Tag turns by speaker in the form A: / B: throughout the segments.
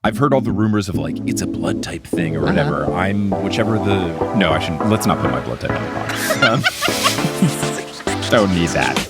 A: I've heard all the rumors of like, it's a blood type thing or whatever. I'm whichever the... No, I shouldn't. Let's not put my blood type on the pod. Don't need that.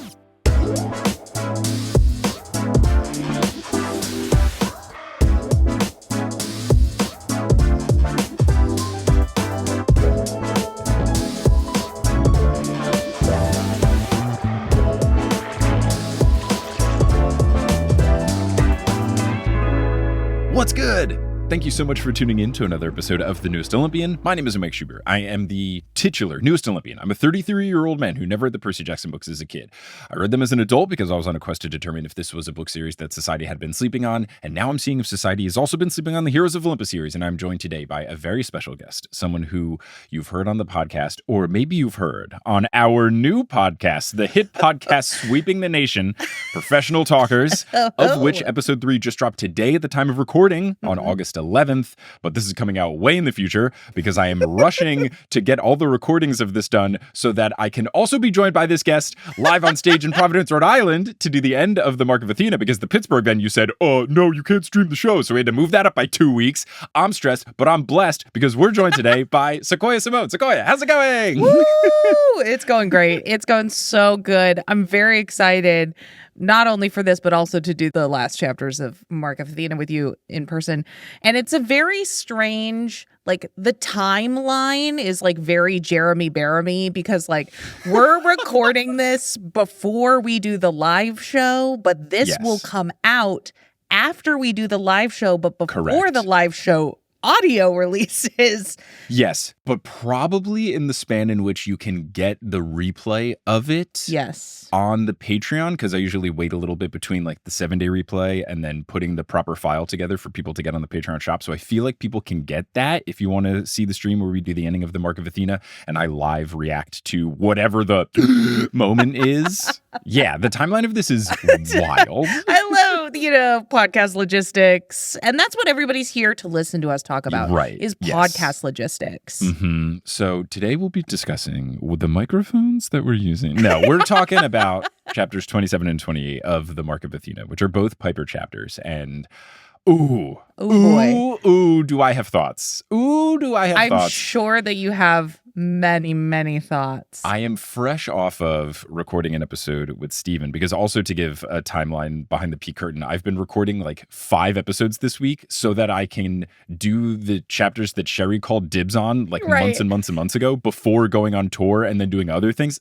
A: What's good? Thank you so much for tuning in to another episode of The Newest Olympian. My name is Mike Schubert. I am the titular Newest Olympian. I'm a 33-year-old man who never read the Percy Jackson books as a kid. I read them as an adult because I was on a quest to determine if this was a book series that society had been sleeping on, and now I'm seeing if society has also been sleeping on the Heroes of Olympus series, and I'm joined today by a very special guest, someone who you've heard on the podcast, or maybe you've heard on our new podcast, the hit podcast sweeping the nation, Professional Talkers, of which episode 3 just dropped today at the time of recording on August 11th. But this is coming out way in the future because I am rushing to get all the recordings of this done so that I can also be joined by this guest live on stage in Providence, Rhode Island to do the end of the Mark of Athena, because the Pittsburgh venue said, oh, no, you can't stream the show. So we had to move that up by 2 weeks. I'm stressed, but I'm blessed because we're joined today by Sequoia Simone. Sequoia, how's it going?
B: Woo! It's going great. It's going so good. I'm very excited, not only for this, but also to do the last chapters of Mark of Athena with you in person. And it's a very strange, like, the timeline is like very Jeremy Bearemy, because like we're recording this before we do the live show, but this will come out after we do the live show, but before the live show audio releases.
A: Yes, but probably in the span in which you can get the replay of it.
B: Yes.
A: On the Patreon, because I usually wait a little bit between like the 7-day replay and then putting the proper file together for people to get on the Patreon shop. So I feel like people can get that if you want to see the stream where we do the ending of the Mark of Athena and I live react to whatever the moment is. Yeah, the timeline of this is wild.
B: I love, podcast logistics. And that's what everybody's here to listen to us talk about, is podcast logistics.
A: Mm-hmm. So today we'll be discussing with the microphones that we're using. No, we're talking about chapters 27 and 28 of the Mark of Athena, which are both Piper chapters. And do I have thoughts?
B: I'm sure that you have many, many thoughts.
A: I am fresh off of recording an episode with Steven, because also to give a timeline behind the peak curtain, I've been recording like 5 episodes this week so that I can do the chapters that Sherry called dibs on like months and months and months ago before going on tour and then doing other things.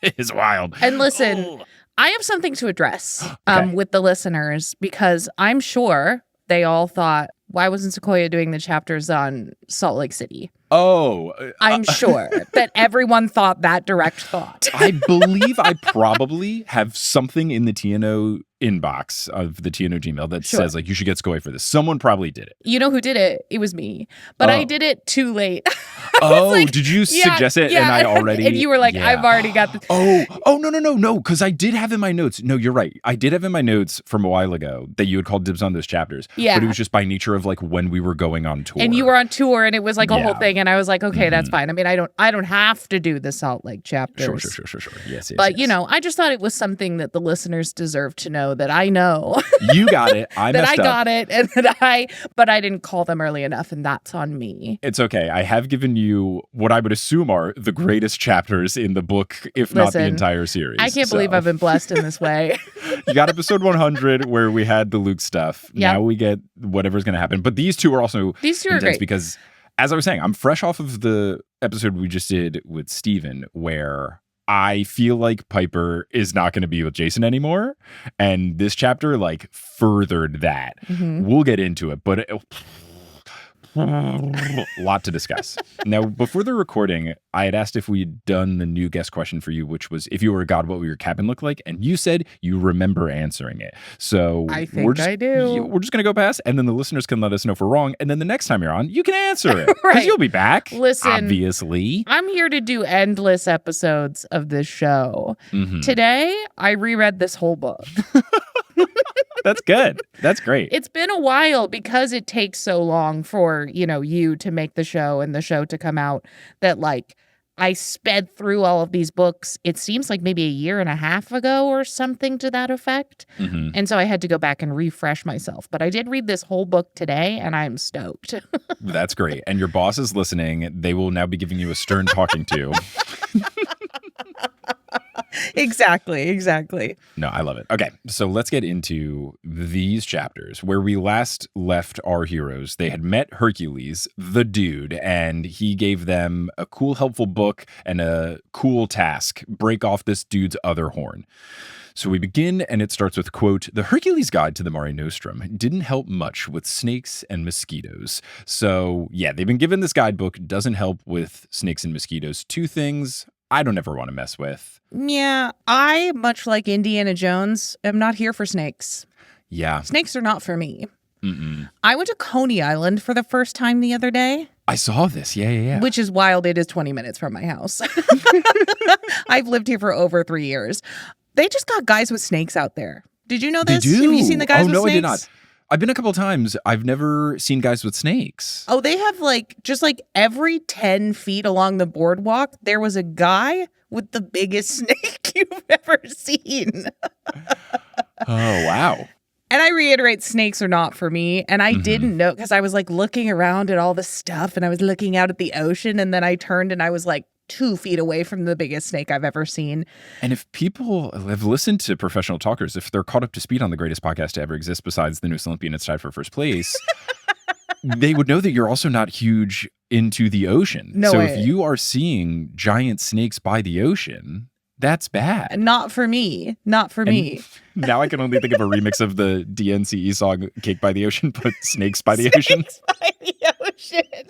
A: It is wild.
B: And listen, I have something to address with the listeners, because I'm sure they all thought, why wasn't Sequoia doing the chapters on Salt Lake City? I'm sure that everyone thought that direct thought.
A: I believe I probably have something in the TNO inbox of the TNO Gmail that says like, you should get Sequoia for this. Someone probably did it.
B: You know who did it? It was me. But I did it too late.
A: Did you suggest it?
B: Yeah.
A: And I already...
B: And you were like, I've already got this.
A: No, because I did have in my notes. No, you're right. I did have in my notes from a while ago that you had called dibs on those chapters. Yeah. But it was just by nature of like when we were going on tour.
B: And you were on tour and it was like a whole thing. And I was like, okay, that's fine. I mean, I don't have to do the Salt Lake chapters.
A: Sure. Yes.
B: But, I just thought it was something that the listeners deserve to know, that I know.
A: You got it. I
B: that
A: messed
B: I got it, and but I didn't call them early enough, and that's on me.
A: It's okay. I have given you what I would assume are the greatest chapters in the book, if not the entire series.
B: I can't believe I've been blessed in this way.
A: You got episode 100 where we had the Luke stuff. Yep. Now we get whatever's going to happen. But these two are also intense
B: great,
A: because, as I was saying, I'm fresh off of the episode we just did with Steven, where I feel like Piper is not going to be with Jason anymore. And this chapter, like, furthered that. Mm-hmm. We'll get into it, but a lot to discuss. Now, before the recording, I had asked if we'd done the new guest question for you, which was, if you were a god, what would your cabin look like? And you said you remember answering it. So
B: I think I do.
A: We're just going to go past, and then the listeners can let us know if we're wrong. And then the next time you're on, you can answer it. Because you'll be back.
B: Listen,
A: obviously.
B: I'm here to do endless episodes of this show. Mm-hmm. Today, I reread this whole book.
A: That's good. That's great.
B: It's been a while because it takes so long for, you to make the show and the show to come out, that like I sped through all of these books, it seems like maybe a year and a half ago or something to that effect.
A: Mm-hmm.
B: And so I had to go back and refresh myself. But I did read this whole book today, and I'm stoked.
A: That's great. And your boss is listening. They will now be giving you a stern talking to.
B: Exactly.
A: No, I love it. Okay, so let's get into these chapters. Where we last left our heroes, they had met Hercules, the dude, and he gave them a cool, helpful book and a cool task: break off this dude's other horn. So we begin, and it starts with, quote, "The Hercules Guide to the Mare Nostrum didn't help much with snakes and mosquitoes." So yeah, they've been given this guidebook, doesn't help with snakes and mosquitoes. Two things I don't ever want to mess with.
B: Yeah, I, much like Indiana Jones, am not here for snakes.
A: Yeah.
B: Snakes are not for me.
A: Mm-mm.
B: I went to Coney Island for the first time the other day.
A: I saw this. Yeah.
B: Which is wild. It is 20 minutes from my house. I've lived here for over 3 years. They just got guys with snakes out there. Did you know this?
A: They do.
B: Have you seen the guys with snakes?
A: Oh, no, I did not. I've been a couple times. I've never seen guys with snakes.
B: Oh, they have just every 10 feet along the boardwalk, there was a guy with the biggest snake you've ever seen.
A: Oh, wow.
B: And I reiterate, snakes are not for me. And I didn't know, because I was looking around at all the stuff, and I was looking out at the ocean, and then I turned and I was 2 feet away from the biggest snake I've ever seen.
A: And if people have listened to professional talkers, if they're caught up to speed on the greatest podcast to ever exist besides the newest Olympian, it's tied for first place, they would know that you're also not huge into the ocean.
B: No
A: so
B: way.
A: If you are seeing giant snakes by the ocean, that's bad.
B: Not for me. Not for me.
A: Now I can only think of a remix of the DNCE song Cake by the Ocean, but Snakes by the Ocean.
B: Snakes by the ocean.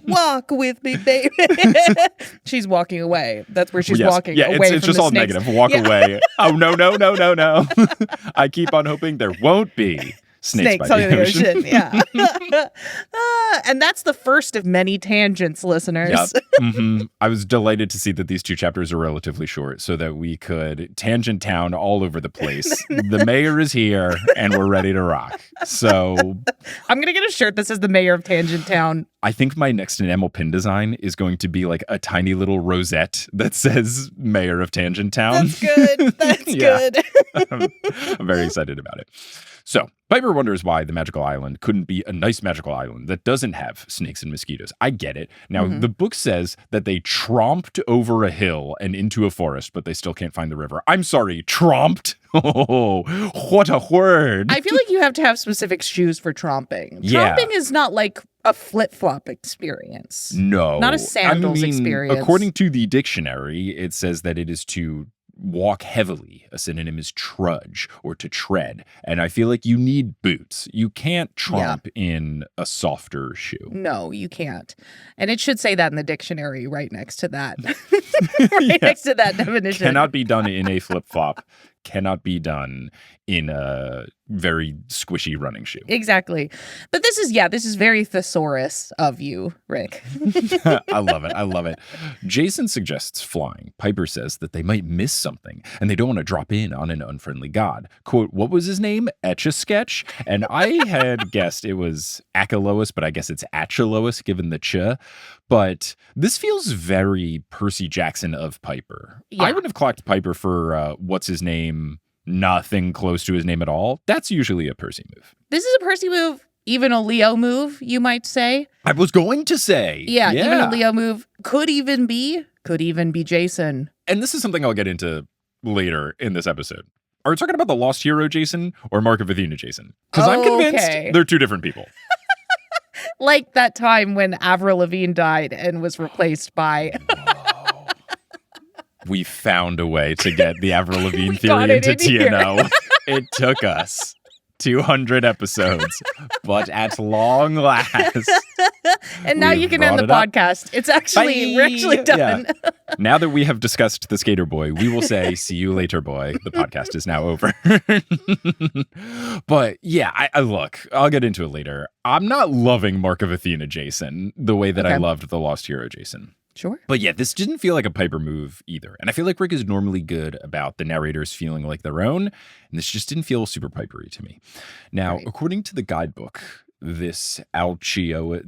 B: Walk with me, baby. She's walking away. That's where she's walking away from
A: it's just
B: the
A: all
B: snakes.
A: negative. Walk away. Oh, no. I keep on hoping there won't be snakes by the ocean.
B: Yeah. And that's the first of many tangents, listeners.
A: Yep. I was delighted to see that these two chapters are relatively short so that we could tangent town all over the place. The mayor is here and we're ready to rock. So
B: I'm going to get a shirt that says the mayor of Tangent Town.
A: I think my next enamel pin design is going to be a tiny little rosette that says mayor of Tangent Town.
B: That's good. That's good.
A: I'm very excited about it. So, Piper wonders why the magical island couldn't be a nice magical island that doesn't have snakes and mosquitoes. I get it. Now, the book says that they tromped over a hill and into a forest, but they still can't find the river. I'm sorry, tromped? Oh, what a word.
B: I feel like you have to have specific shoes for tromping.
A: Yeah.
B: Tromping is not a flip-flop experience.
A: No.
B: Not a sandals experience.
A: According to the dictionary, it says that it is to walk heavily. A synonym is trudge or to tread. And I feel like you need boots. You can't tromp in a softer shoe.
B: No, you can't. And it should say that in the dictionary right next to that. Next to that definition.
A: Cannot be done in a flip-flop. Cannot be done in a very squishy running shoe.
B: Exactly. But this is very thesaurus of you, Rick.
A: I love it. Jason suggests flying. Piper says that they might miss something and they don't want to drop in on an unfriendly god. Quote, what was his name? Etch-a-Sketch? And I had guessed it was Achelous, but I guess it's Achelois given the ch. But this feels very Percy Jackson of Piper.
B: Yeah.
A: I wouldn't have clocked Piper for what's his name, nothing close to his name at all. That's usually a Percy move.
B: This is a Percy move, even a Leo move, you might say.
A: I was going to say.
B: Yeah. Even a Leo move. Could even be Jason.
A: And this is something I'll get into later in this episode. Are we talking about the Lost Hero Jason or Mark of Athena Jason? Because I'm convinced they're two different people.
B: Like that time when Avril Lavigne died and was replaced by...
A: We found a way to get the Avril Lavigne Theory into TNO. It took us 200 episodes, but at long last.
B: And now you can end the podcast. It's actually, we're actually done.
A: Yeah. Now that we have discussed the skater boy, we will say, see you later, boy. The podcast is now over. But yeah, I look, I'll get into it later. I'm not loving Mark of Athena Jason the way that I loved the Lost Hero Jason.
B: Sure.
A: But yeah, this didn't feel like a Piper move either. And I feel like Rick is normally good about the narrators feeling like their own. And this just didn't feel super Pipery to me. Now, according to the guidebook, this Achelois.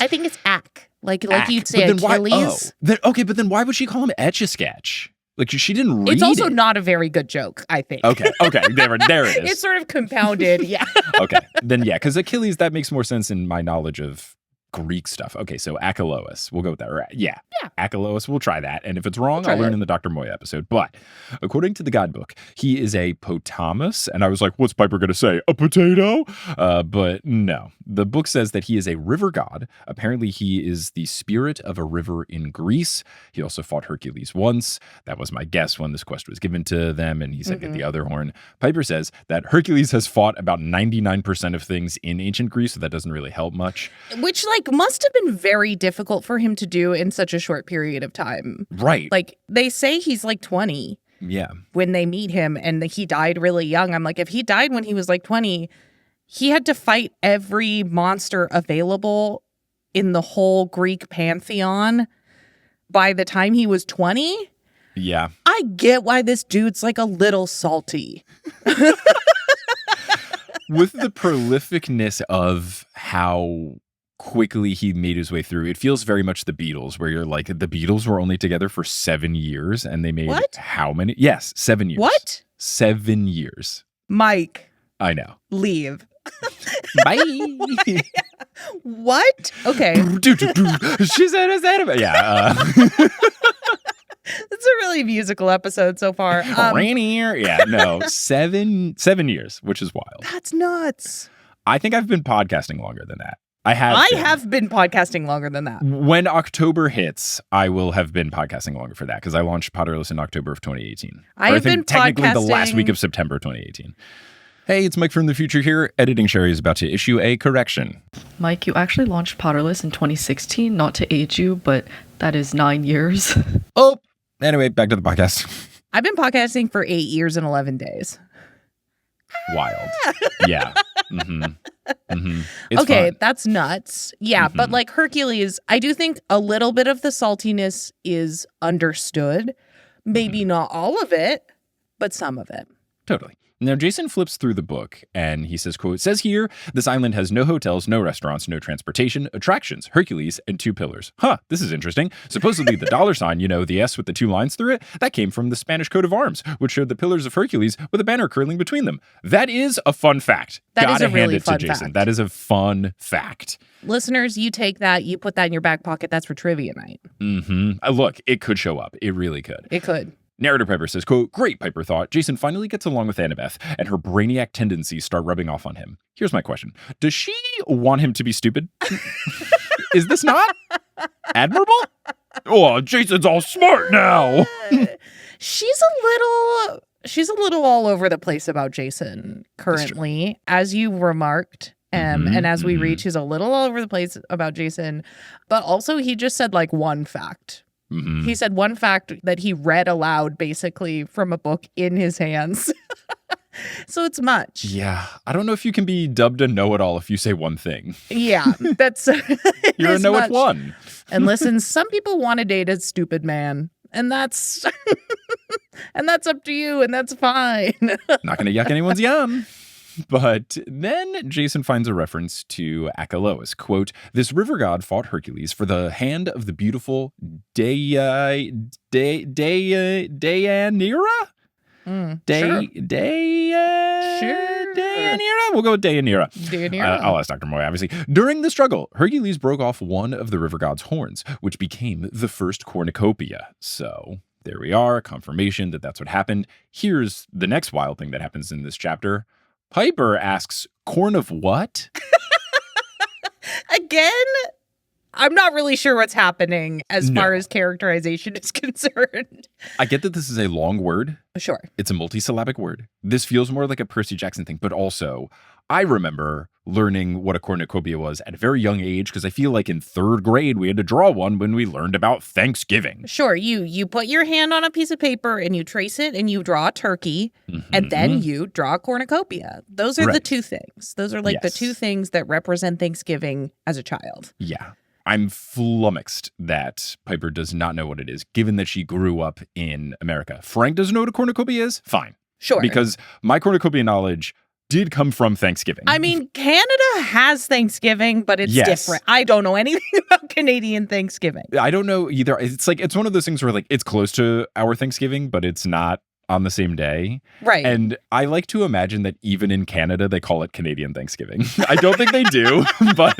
B: I think it's Ack. Like you'd say
A: But then
B: Achilles.
A: but then why would she call him Etch-a-Sketch? Like she didn't read
B: It's also
A: it.
B: not a very good joke, I think.
A: Okay, there it is.
B: It's sort of compounded, yeah.
A: Okay, then yeah, because Achilles, that makes more sense in my knowledge of Greek stuff. Okay, so Achelous, we'll go with that. Right? Yeah, Achelous, we'll try that. And if it's wrong, I'll learn in the Dr. Moya episode. But according to the guidebook, he is a potamus. And I was like, what's Piper going to say? A potato? But no. The book says that he is a river god. Apparently, he is the spirit of a river in Greece. He also fought Hercules once. That was my guess when this quest was given to them. And he said, get the other horn. Piper says that Hercules has fought about 99% of things in ancient Greece, so that doesn't really help much.
B: Which, must have been very difficult for him to do in such a short period of time.
A: Right.
B: They say he's 20.
A: Yeah.
B: When they meet him, and he died really young. I'm like, if he died when he was 20, he had to fight every monster available in the whole Greek pantheon by the time he was 20.
A: Yeah.
B: I get why this dude's a little salty.
A: With the prolificness of how quickly he made his way through, it feels very much the Beatles, where you're like, the Beatles were only together for 7 years and they made how many? Yes, 7 years.
B: What?
A: 7 years.
B: Mike.
A: I know.
B: Leave.
A: Bye.
B: What? Okay.
A: She said it's anime. Yeah.
B: It's a really musical episode so far.
A: Yeah, no. 7 years, which is wild.
B: That's nuts.
A: I think I've been podcasting longer than that. I have
B: been podcasting longer than that.
A: When October hits, I will have been podcasting longer for that because I launched Potterless in October of 2018.
B: I've been
A: technically
B: podcasting
A: the last week of September 2018. Hey, it's Mike from the future here. Editing Sherry is about to issue a correction.
C: Mike, you actually launched Potterless in 2016, not to age you, but that is 9 years.
A: Oh, anyway, back to the podcast.
B: I've been podcasting for 8 years and 11 days.
A: Wild. Yeah. It's
B: okay,
A: fun.
B: that's nuts. Yeah, but Hercules, I do think a little bit of the saltiness is understood. Maybe not all of it, but some of it.
A: Totally. Now, Jason flips through the book and he says, quote, says here, this island has no hotels, no restaurants, no transportation, attractions, Hercules, and 2 pillars. Huh, this is interesting. Supposedly the dollar sign, the S with the 2 lines through it, that came from the Spanish coat of arms, which showed the pillars of Hercules with a banner curling between them. That is a fun fact.
B: That is a
A: Gotta
B: really
A: hand it
B: fun
A: to Jason.
B: fact.
A: That is a fun fact.
B: Listeners, you take that, you put that in your back pocket. That's for trivia night.
A: Look, it could show up. It really could.
B: It could.
A: Narrator Piper says, quote, great, Piper thought. Jason finally gets along with Annabeth, and her brainiac tendencies start rubbing off on him. Here's my question. Does she want him to be stupid? Is this not admirable? Oh, Jason's all smart now.
B: She's a little all over the place about Jason currently, as you remarked. And as we read, she's a little all over the place about Jason. But also, he just said one fact. He said one fact that he read aloud, basically, from a book in his hands. So it's much.
A: Yeah. I don't know if you can be dubbed a know-it-all if you say one thing.
B: Yeah. That's
A: You're a know-it-one.
B: And listen, some people want to date a stupid man. And that's and that's up to you, and that's fine.
A: Not going to yuck anyone's yum. But then Jason finds a reference to Achelous. Quote, this river god fought Hercules for the hand of the beautiful Deianira? Deianira? We'll go with Deianira. I'll ask Dr. Moy, obviously. During the struggle, Hercules broke off one of the river god's horns, which became the first cornucopia. So there we are, confirmation that that's what happened. Here's the next wild thing that happens in this chapter. Piper asks, corn of what?
B: Again, I'm not really sure what's happening as far as characterization is concerned.
A: I get that this is a long word.
B: Sure.
A: It's a multisyllabic word. This feels more like a Percy Jackson thing, but also I remember learning what a cornucopia was at a very young age because I feel like in 3rd grade we had to draw one when we learned about Thanksgiving.
B: Sure. You put your hand on a piece of paper and you trace it and you draw a turkey and then you draw a cornucopia. Those are the 2 things. Those are the 2 things that represent Thanksgiving as a child.
A: Yeah. I'm flummoxed that Piper does not know what it is, given that she grew up in America. Frank doesn't know what a cornucopia is? Fine.
B: Sure.
A: Because my cornucopia knowledge did come from Thanksgiving.
B: I mean, Canada has Thanksgiving, but it's different. I don't know anything about Canadian Thanksgiving.
A: I don't know either. It's one of those things where like it's close to our Thanksgiving, but it's not on the same day.
B: Right.
A: And I like to imagine that even in Canada, they call it Canadian Thanksgiving. I don't think they do, but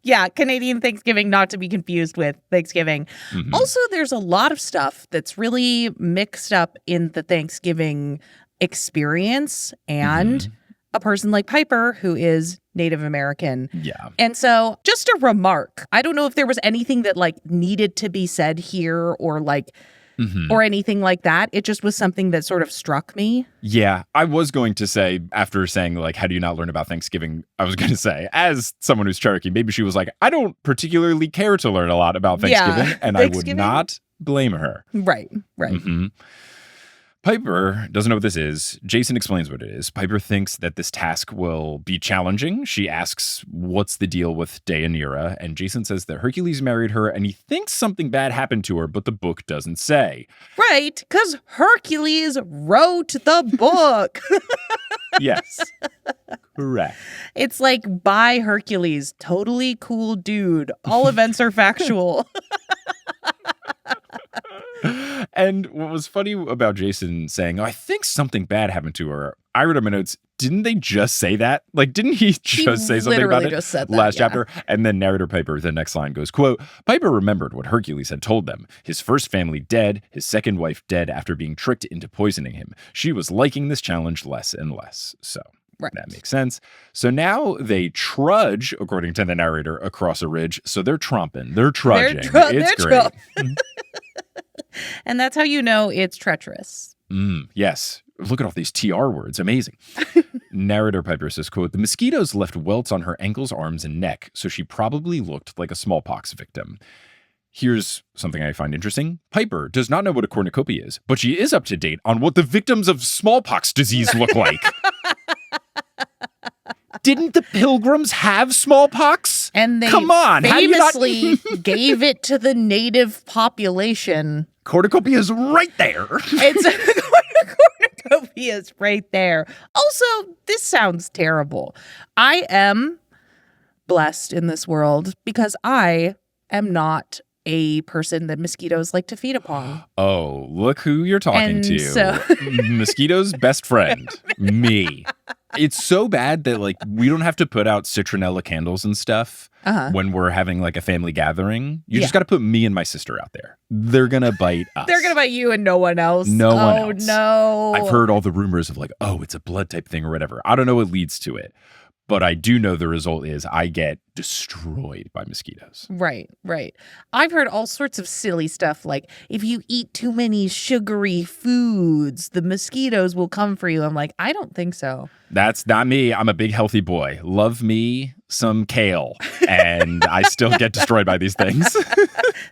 B: yeah, Canadian Thanksgiving, not to be confused with Thanksgiving.
A: Mhm.
B: Also, there's a lot of stuff that's really mixed up in the Thanksgiving experience and a person like Piper, who is Native American.
A: yeah.
B: And so just a remark. I don't know if there was anything that like needed to be said here or like
A: Mhm.
B: or anything like that. It just was something that sort of struck me.
A: Yeah, I was going to say, after saying, like, how do you not learn about Thanksgiving? I was going to say, as someone who's Cherokee, maybe she was like, I don't particularly care to learn a lot about Thanksgiving.
B: Yeah,
A: and I would
B: Thanksgiving?
A: not blame her.
B: Right.
A: Mhm. Piper doesn't know what this is. Jason explains what it is. Piper thinks that this task will be challenging. She asks, what's the deal with Deianira? And Jason says that Hercules married her and he thinks something bad happened to her, but the book doesn't say.
B: Right. Because Hercules wrote the book.
A: Yes. Correct.
B: It's like by Hercules. Totally cool dude. All events are factual.
A: And what was funny about Jason saying, I think something bad happened to her, I read in my notes, didn't they just say that? Like, didn't he just say something about
B: literally
A: it
B: just said that,
A: last
B: yeah.
A: chapter? And then narrator Piper, the next line goes, quote, Piper remembered what Hercules had told them. His first family dead, his second wife dead after being tricked into poisoning him. She was liking this challenge less and less. So
B: Right.
A: that makes sense. So now they trudge, according to the narrator, across a ridge. So they're tromping. They're trudging. It's
B: they're
A: great.
B: And that's how you know it's treacherous.
A: Yes. Look at all these TR words. Amazing. Narrator Piper says, quote, the mosquitoes left welts on her ankles, arms, and neck, so she probably looked like a smallpox victim. Here's something I find interesting. Piper does not know what a cornucopia is, but she is up to date on what the victims of smallpox disease look like. Didn't the pilgrims have smallpox?
B: And they
A: Come on, how do you not-
B: famously gave it to the native population.
A: Cornucopia is right there.
B: It's cornucopia is right there. Also, this sounds terrible. I am blessed in this world because I am not a person that mosquitoes like to feed upon.
A: Oh, look who you're talking
B: And
A: to.
B: so-
A: Mosquito's best friend, me. It's so bad that like we don't have to put out citronella candles and stuff when we're having like a family gathering. You just got to put me and my sister out there. They're going to bite us.
B: They're going to bite you and no one else.
A: No one else.
B: Oh, no.
A: I've heard all the rumors of like, oh, it's a blood type thing or whatever. I don't know what leads to it. But I do know the result is I get destroyed by mosquitoes.
B: Right. I've heard all sorts of silly stuff like if you eat too many sugary foods, the mosquitoes will come for you. I'm like, I don't think so.
A: That's not me. I'm a big healthy boy. Love me some kale. And I still get destroyed by these things.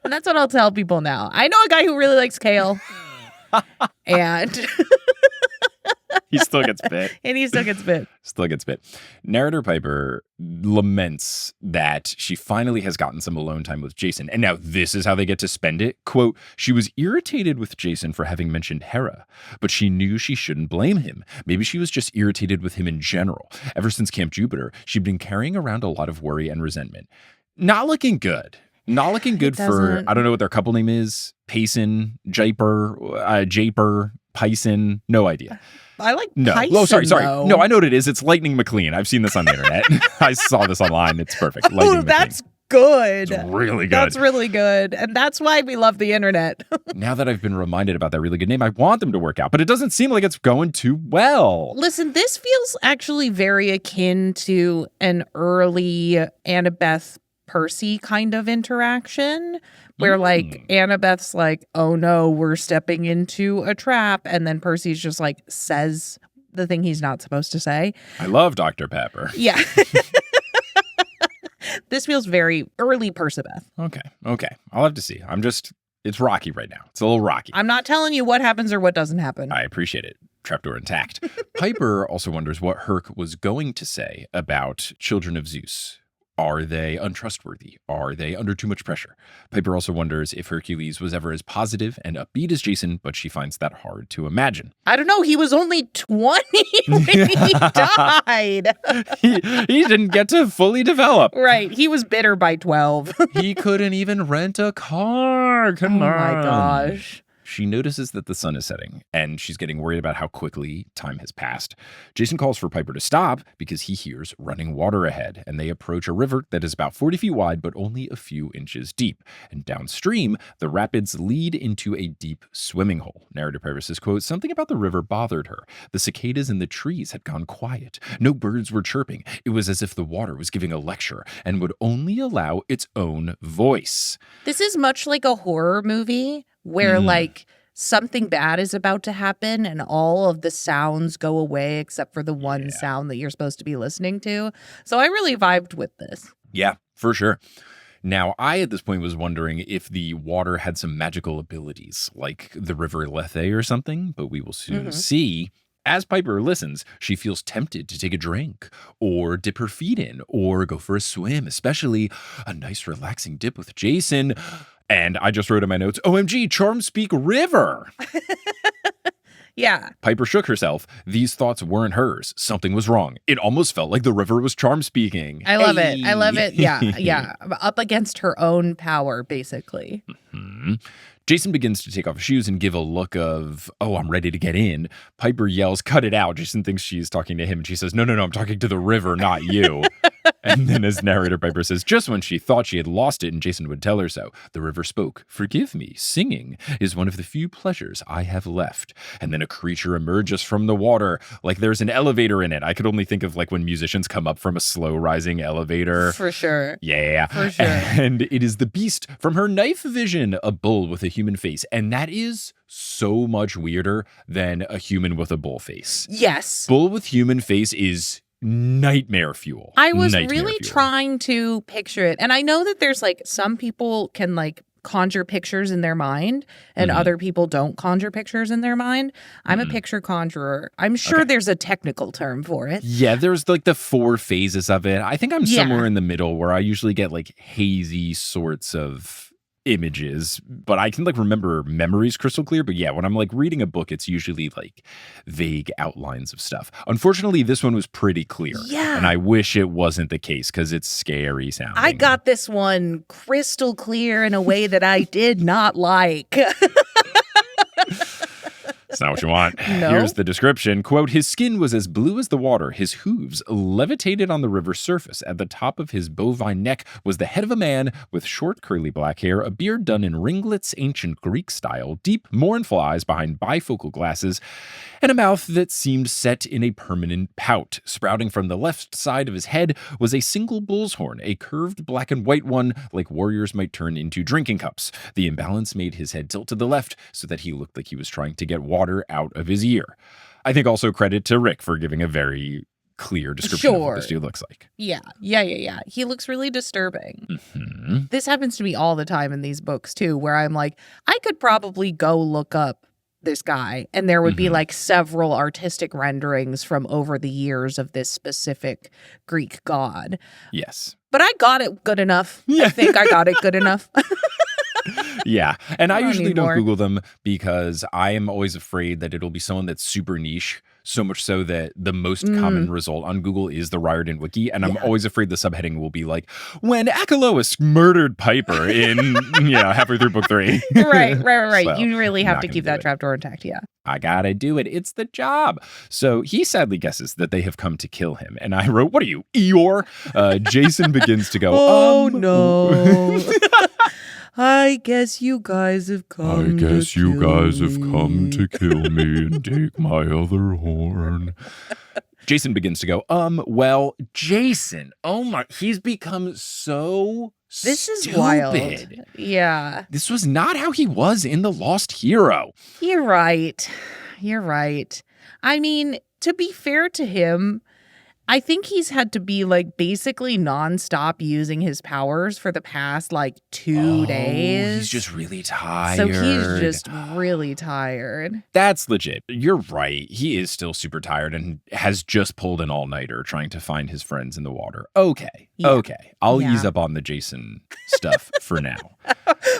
B: And that's what I'll tell people now. I know a guy who really likes kale. And
A: He still gets bit.
B: and he still gets bit.
A: Still gets bit. Narrator Piper laments that she finally has gotten some alone time with Jason. And now this is how they get to spend it. Quote, she was irritated with Jason for having mentioned Hera, but she knew she shouldn't blame him. Maybe she was just irritated with him in general. Ever since Camp Jupiter, she'd been carrying around a lot of worry and resentment. Not looking good. Not looking good for, I don't know what their couple name is. Payson, Japer, Pison, no idea.
B: I like
A: No.
B: Tyson,
A: Oh, sorry.
B: though.
A: No, I know what it is. It's Lightning McQueen. I've seen this on the internet. I saw this online. It's perfect. Lightning
B: Oh, that's
A: McQueen.
B: good.
A: It's really good.
B: That's really good. And that's why we love the internet.
A: Now that I've been reminded about that really good name, I want them to work out, but it doesn't seem like it's going too well.
B: Listen, this feels actually very akin to an early Annabeth Percy kind of interaction where like Annabeth's like, oh no, we're stepping into a trap. And then Percy's just like says the thing he's not supposed to say.
A: I love Dr. Pepper.
B: Yeah. This feels very early Percabeth.
A: Okay. I'll have to see. It's rocky right now. It's a little rocky.
B: I'm not telling you what happens or what doesn't happen.
A: I appreciate it. Trapdoor intact. Piper also wonders what Herc was going to say about Children of Zeus. Are they untrustworthy? Are they under too much pressure? Piper also wonders if Hercules was ever as positive and upbeat as Jason, but she finds that hard to imagine.
B: I don't know. He was only 20 when he died.
A: He didn't get to fully develop.
B: Right. He was bitter by 12.
A: He couldn't even rent a car. Come on.
B: Oh my gosh.
A: She notices that the sun is setting, and she's getting worried about how quickly time has passed. Jason calls for Piper to stop because he hears running water ahead, and they approach a river that is about 40 feet wide but only a few inches deep. And downstream, the rapids lead into a deep swimming hole. Narrator Piper says, quote, "Something about the river bothered her. The cicadas in the trees had gone quiet. No birds were chirping. It was as if the water was giving a lecture and would only allow its own voice."
B: This is much like a horror movie where like something bad is about to happen and all of the sounds go away except for the one sound that you're supposed to be listening to. So I really vibed with this.
A: Yeah, for sure. Now, I at this point was wondering if the water had some magical abilities, like the River Lethe or something, but we will soon see. As Piper listens, she feels tempted to take a drink or dip her feet in or go for a swim, especially a nice relaxing dip with Jason. And I just wrote in my notes, OMG, Charm Speak River.
B: Yeah.
A: Piper shook herself. These thoughts weren't hers. Something was wrong. It almost felt like the river was charm speaking.
B: I love it. I love it. Yeah. Yeah. Up against her own power, basically.
A: Jason begins to take off his shoes and give a look of, oh, I'm ready to get in. Piper yells, cut it out. Jason thinks she's talking to him, and she says, no, I'm talking to the river, not you. And then as narrator Piper says, just when she thought she had lost it and Jason would tell her so, the river spoke, forgive me, singing is one of the few pleasures I have left. And then a creature emerges from the water, like there's an elevator in it. I could only think of like when musicians come up from a slow rising elevator.
B: For sure.
A: Yeah.
B: For sure.
A: And it is the beast from her knife vision, a bull with a human face. And that is so much weirder than a human with a bull face.
B: Yes.
A: Bull with human face is nightmare fuel.
B: I was really trying to picture it. And I know that there's like some people can like conjure pictures in their mind and other people don't conjure pictures in their mind. I'm a picture conjurer. I'm sure there's a technical term for it.
A: Yeah, there's like the 4 phases of it. I think I'm somewhere in the middle where I usually get like hazy sorts of images, but I can like remember memories crystal clear. But yeah, when I'm like reading a book, it's usually like vague outlines of stuff. Unfortunately, this one was pretty clear.
B: Yeah.
A: And I wish it wasn't the case because it's scary sounding.
B: I got this one crystal clear in a way that I did not like.
A: That's not what you want.
B: No.
A: Here's the description. Quote, his skin was as blue as the water. His hooves levitated on the river's surface. At the top of his bovine neck was the head of a man with short curly black hair, a beard done in ringlets, ancient Greek style, deep mournful eyes behind bifocal glasses, and a mouth that seemed set in a permanent pout. Sprouting from the left side of his head was a single bull's horn, a curved black and white one like warriors might turn into drinking cups. The imbalance made his head tilt to the left so that he looked like he was trying to get water out of his ear. I think also credit to Rick for giving a very clear description of what this dude looks like.
B: Yeah. He looks really disturbing.
A: Mm-hmm.
B: This happens to me all the time in these books too, where I'm like, I could probably go look up this guy and there would be like several artistic renderings from over the years of this specific Greek god.
A: Yes.
B: But I got it good enough.
A: Yeah.
B: I think I got it good enough.
A: Yeah. And I usually don't
B: anymore.
A: Google them because I am always afraid that it'll be someone that's super niche, so much so that the most common result on Google is the Riordan Wiki. And I'm always afraid the subheading will be like, when Achelous murdered Piper in, halfway through book 3.
B: Right.
A: So,
B: You really have
A: not
B: to
A: gonna
B: keep
A: do
B: that
A: it.
B: trapdoor intact. Yeah.
A: I gotta do it. It's the job. So he sadly guesses that they have come to kill him. And I wrote, what are you, Eeyore? Jason begins to go,
B: Oh, no. I guess you guys have come to
A: kill me and take my other horn. Jason begins to go, well, Jason, oh my, he's become so
B: This is
A: stupid.
B: wild. Yeah.
A: This was not how he was in The Lost Hero.
B: You're right. I mean, to be fair to him, I think he's had to be like basically nonstop using his powers for the past like 2 days.
A: He's just really tired.
B: So he's just really tired.
A: That's legit. You're right. He is still super tired and has just pulled an all-nighter trying to find his friends in the water. Okay.
B: Yeah.
A: Okay. I'll
B: Yeah.
A: ease up on the Jason stuff for now.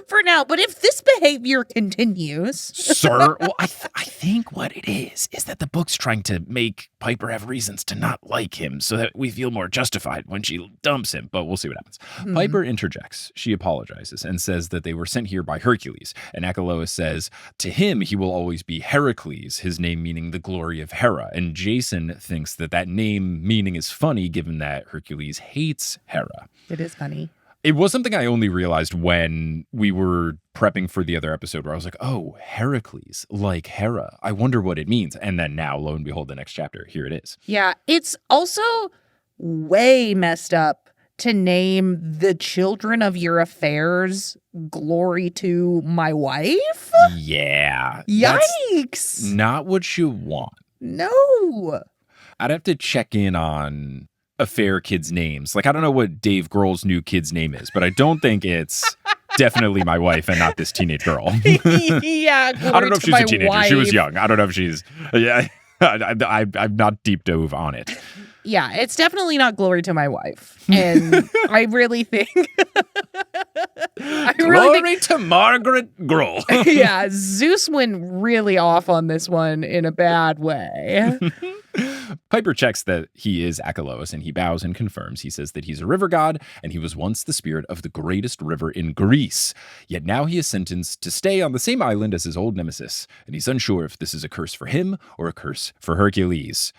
B: For now, but if this behavior continues.
A: Sir, well, I think what it is that the book's trying to make Piper have reasons to not like him so that we feel more justified when she dumps him, but we'll see what happens. Piper interjects. She apologizes and says that they were sent here by Hercules, and Achelous says to him he will always be Heracles, his name meaning the glory of Hera, and Jason thinks that name meaning is funny given that Hercules hates Hera.
B: It is funny.
A: It was something I only realized when we were prepping for the other episode where I was like, oh, Heracles, like Hera. I wonder what it means. And then now, lo and behold, the next chapter, here it is.
B: Yeah, it's also way messed up to name the children of your affairs glory to my wife.
A: Yeah.
B: Yikes.
A: That's not what you want.
B: No.
A: I'd have to check in on affair kids' names. Like, I don't know what Dave Grohl's new kid's name is, but I don't think it's definitely my wife and not this teenage girl.
B: Yeah.
A: I don't know if she's a teenager.
B: Wife.
A: She was young. I don't know if she's, yeah. I'm not deep dove on it.
B: Yeah, it's definitely not glory to my wife. And I really think
A: Glory to Margaret Grohl.
B: Yeah, Zeus went really off on this one in a bad way.
A: Piper checks that he is Achelous, and he bows and confirms. He says that he's a river god, and he was once the spirit of the greatest river in Greece. Yet now he is sentenced to stay on the same island as his old nemesis, and he's unsure if this is a curse for him or a curse for Hercules.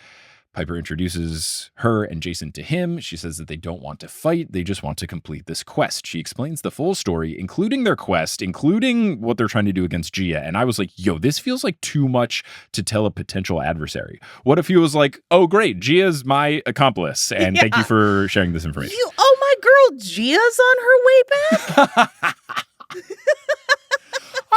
A: Piper introduces her and Jason to him. She says that they don't want to fight. They just want to complete this quest. She explains the full story, including their quest, including what they're trying to do against Gia. And I was like, yo, this feels like too much to tell a potential adversary. What if he was like, oh, great, Gia's my accomplice. And thank you for sharing this information.
B: Oh, my girl Gia's on her way back?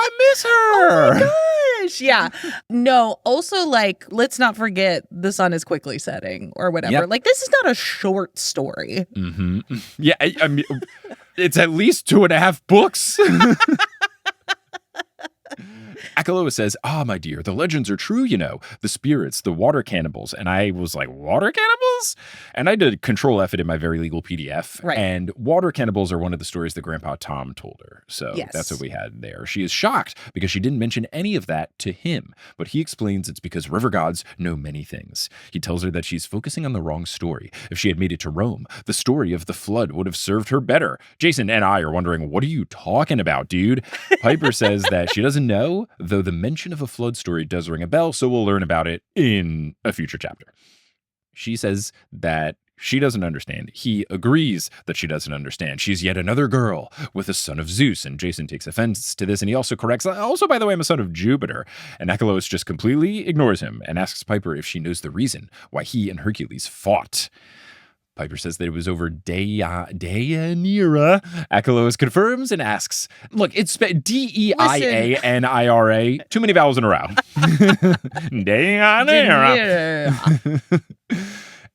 A: I miss her.
B: Oh my gosh. Yeah. No, also, like, let's not forget the sun is quickly setting or whatever.
A: Yep.
B: Like, this is not a short story.
A: Mm-hmm. Yeah, I mean, it's at least 2.5 books. Achelous says, my dear, the legends are true, you know. The spirits, the water cannibals. And I was like, water cannibals? And I did Control F it in my very legal PDF.
B: Right.
A: And water cannibals are one of the stories that Grandpa Tom told her. So
B: Yes.
A: that's what we had there. She is shocked because she didn't mention any of that to him. But he explains it's because river gods know many things. He tells her that she's focusing on the wrong story. If she had made it to Rome, the story of the flood would have served her better. Jason and I are wondering, what are you talking about, dude? Piper says that she doesn't know, though the mention of a flood story does ring a bell, so we'll learn about it in a future chapter. She says that she doesn't understand. He agrees that she doesn't understand. She's yet another girl with a son of Zeus, and Jason takes offense to this, and he also corrects, also, by the way, I'm a son of Jupiter. And Achelous just completely ignores him and asks Piper if she knows the reason why he and Hercules fought. Piper says that it was over Deianira. Achelous confirms and asks, look, it's Deianira. Too many vowels in a row. Deianira.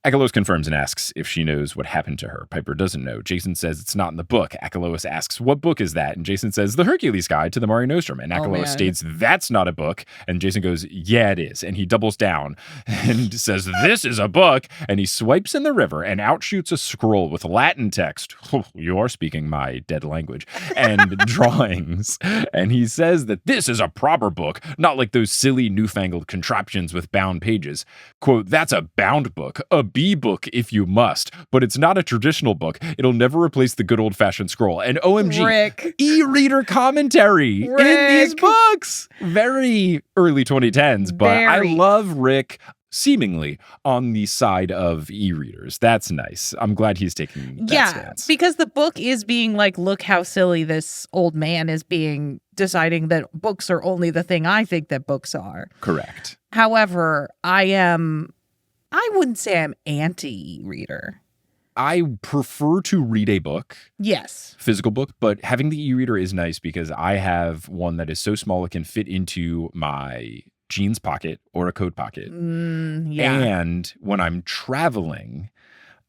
A: Achelous confirms and asks if she knows what happened to her. Piper doesn't know. Jason says it's not in the book. Achelous asks, what book is that? And Jason says, the Hercules Guide to the Mare Nostrum. And Achelous states, that's not a book. And Jason goes, yeah, it is. And he doubles down and says, this is a book. And he swipes in the river and out shoots a scroll with Latin text. Oh, you are speaking my dead language. And drawings. And he says that this is a proper book, not like those silly newfangled contraptions with bound pages. Quote, that's a bound book, a B book if you must, but it's not a traditional book. It'll never replace the good old-fashioned scroll. And OMG,
B: Rick.
A: e-reader commentary
B: Rick.
A: in these books. Very early 2010s, but I love Rick seemingly on the side of e-readers. That's nice. I'm glad he's taking that stance.
B: Because the book is being like, look how silly this old man is being, deciding that books are only the thing I think that books are.
A: Correct.
B: However, I wouldn't say I'm anti-reader.
A: I prefer to read a book.
B: Yes.
A: Physical book, but having the e-reader is nice because I have one that is so small it can fit into my jeans pocket or a coat pocket.
B: Yeah.
A: And when I'm traveling,